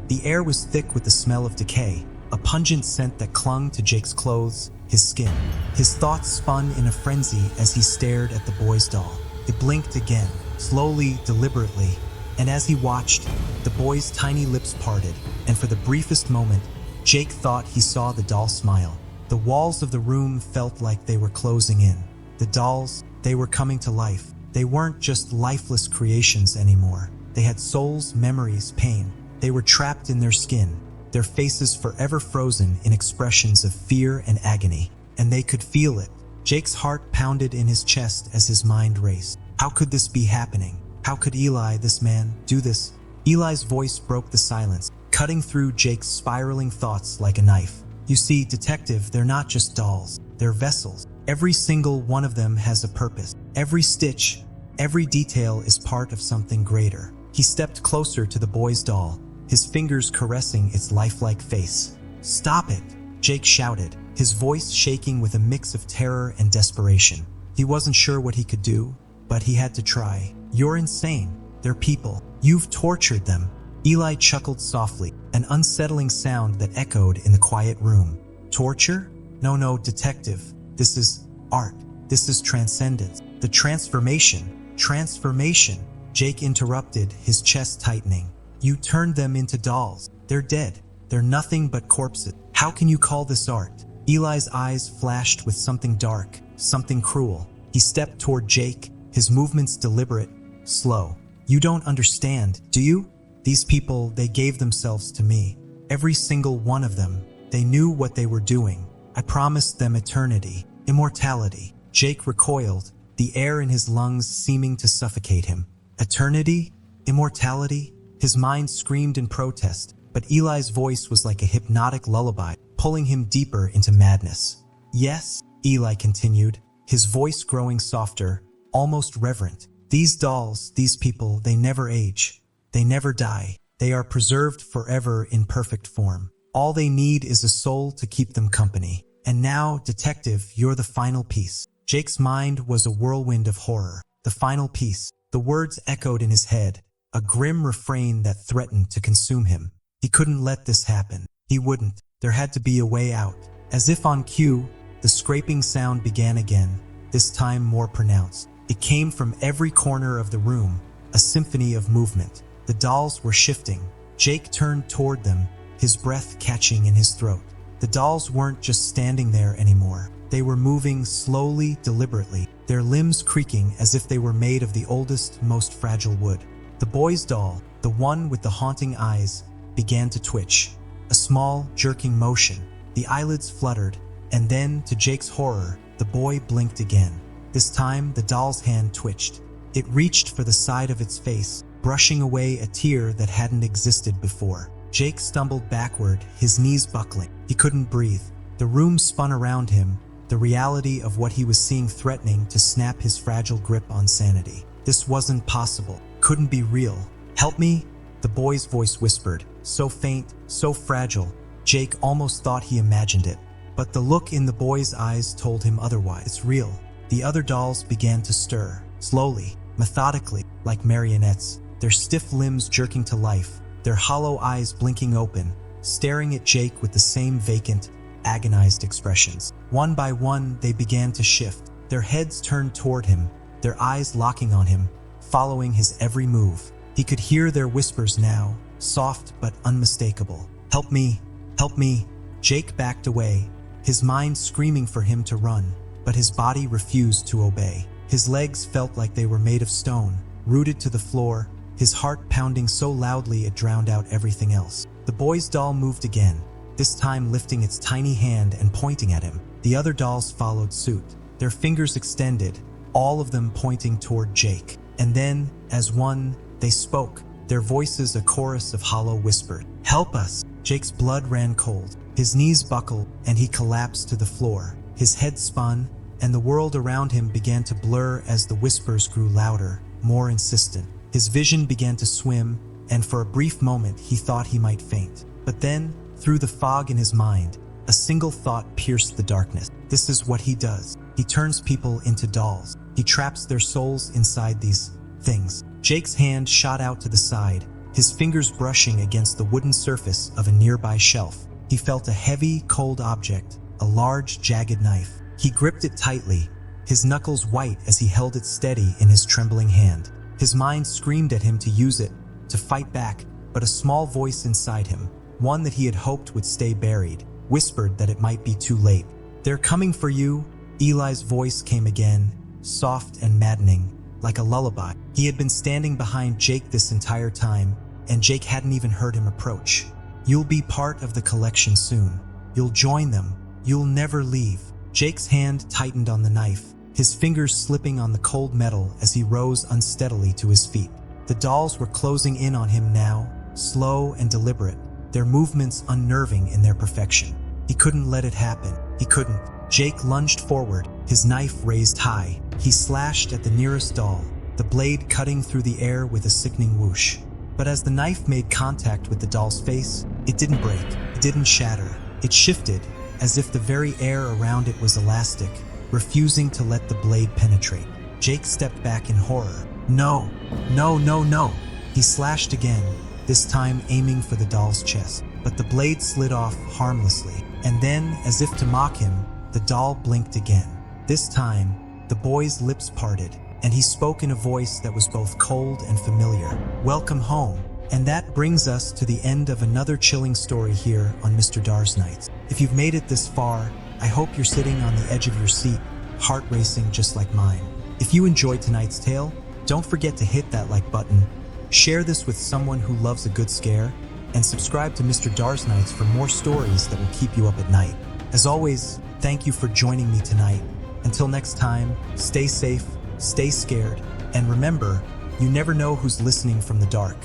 Speaker 1: The air was thick with the smell of decay, a pungent scent that clung to Jake's clothes, his skin. His thoughts spun in a frenzy as he stared at the boy's doll. It blinked again, slowly, deliberately, and as he watched, the boy's tiny lips parted, and for the briefest moment, Jake thought he saw the doll smile. The walls of the room felt like they were closing in. The dolls, they were coming to life. They weren't just lifeless creations anymore. They had souls, memories, pain. They were trapped in their skin, their faces forever frozen in expressions of fear and agony. And they could feel it. Jake's heart pounded in his chest as his mind raced. How could this be happening? How could Eli, this man, do this? Eli's voice broke the silence, cutting through Jake's spiraling thoughts like a knife. You see, detective, they're not just dolls. They're vessels. Every single one of them has a purpose. Every stitch, every detail is part of something greater. He stepped closer to the boy's doll, his fingers caressing its lifelike face. Stop it, Jake shouted, his voice shaking with a mix of terror and desperation. He wasn't sure what he could do, but he had to try. You're insane. They're people. You've tortured them. Eli chuckled softly, an unsettling sound that echoed in the quiet room. Torture? No, detective. This is art. This is transcendence. The transformation. Transformation. Jake interrupted, his chest tightening. You turned them into dolls. They're dead. They're nothing but corpses. How can you call this art? Eli's eyes flashed with something dark, something cruel. He stepped toward Jake, his movements deliberate, slow. You don't understand, do you? These people, they gave themselves to me. Every single one of them. They knew what they were doing. I promised them eternity, immortality. Jake recoiled, the air in his lungs seeming to suffocate him. Eternity? Immortality? His mind screamed in protest, but Eli's voice was like a hypnotic lullaby, pulling him deeper into madness. Yes, Eli continued, his voice growing softer, almost reverent. These dolls, these people, they never age. They never die. They are preserved forever in perfect form. All they need is a soul to keep them company. And now, detective, you're the final piece. Jake's mind was a whirlwind of horror. The final piece. The words echoed in his head, a grim refrain that threatened to consume him. He couldn't let this happen. He wouldn't. There had to be a way out. As if on cue, the scraping sound began again, this time more pronounced. It came from every corner of the room, a symphony of movement. The dolls were shifting. Jake turned toward them, his breath catching in his throat. The dolls weren't just standing there anymore. They were moving slowly, deliberately, their limbs creaking as if they were made of the oldest, most fragile wood. The boy's doll, the one with the haunting eyes, began to twitch. A small, jerking motion. The eyelids fluttered, and then, to Jake's horror, the boy blinked again. This time, the doll's hand twitched. It reached for the side of its face, brushing away a tear that hadn't existed before. Jake stumbled backward, his knees buckling. He couldn't breathe. The room spun around him, the reality of what he was seeing threatening to snap his fragile grip on sanity. This wasn't possible. Couldn't be real. Help me? The boy's voice whispered, so faint, so fragile. Jake almost thought he imagined it. But the look in the boy's eyes told him otherwise. It's real. The other dolls began to stir, slowly, methodically, like marionettes, their stiff limbs jerking to life, their hollow eyes blinking open, staring at Jake with the same vacant, agonized expressions. One by one, they began to shift, their heads turned toward him, their eyes locking on him, following his every move. He could hear their whispers now, soft but unmistakable. Help me! Help me! Jake backed away, his mind screaming for him to run, but his body refused to obey. His legs felt like they were made of stone, rooted to the floor, his heart pounding so loudly it drowned out everything else. The boy's doll moved again, this time lifting its tiny hand and pointing at him. The other dolls followed suit, their fingers extended, all of them pointing toward Jake. And then, as one, they spoke, their voices a chorus of hollow whispered. Help us! Jake's blood ran cold. His knees buckled, and he collapsed to the floor. His head spun, and the world around him began to blur as the whispers grew louder, more insistent. His vision began to swim, and for a brief moment he thought he might faint. But then, through the fog in his mind, a single thought pierced the darkness. This is what he does. He turns people into dolls. He traps their souls inside these things. Jake's hand shot out to the side, his fingers brushing against the wooden surface of a nearby shelf. He felt a heavy, cold object, a large, jagged knife. He gripped it tightly, his knuckles white as he held it steady in his trembling hand. His mind screamed at him to use it, to fight back, but a small voice inside him, one that he had hoped would stay buried, whispered that it might be too late. They're coming for you. Eli's voice came again, soft and maddening, like a lullaby. He had been standing behind Jake this entire time, and Jake hadn't even heard him approach. You'll be part of the collection soon. You'll join them. You'll never leave. Jake's hand tightened on the knife, his fingers slipping on the cold metal as he rose unsteadily to his feet. The dolls were closing in on him now, slow and deliberate, their movements unnerving in their perfection. He couldn't let it happen. He couldn't. Jake lunged forward, his knife raised high. He slashed at the nearest doll, the blade cutting through the air with a sickening whoosh. But as the knife made contact with the doll's face, it didn't break, it didn't shatter. It shifted, as if the very air around it was elastic, refusing to let the blade penetrate. Jake stepped back in horror. No, no, no, no. He slashed again, this time aiming for the doll's chest. But the blade slid off harmlessly. And then, as if to mock him, the doll blinked again. This time, the boy's lips parted, and he spoke in a voice that was both cold and familiar. Welcome home. And that brings us to the end of another chilling story here on Mr. DarXnights. If you've made it this far, I hope you're sitting on the edge of your seat, heart racing just like mine. If you enjoyed tonight's tale, don't forget to hit that like button, share this with someone who loves a good scare, and subscribe to Mr. DarXnights for more stories that will keep you up at night. As always, thank you for joining me tonight. Until next time, stay safe, stay scared, and remember, you never know who's listening from the dark.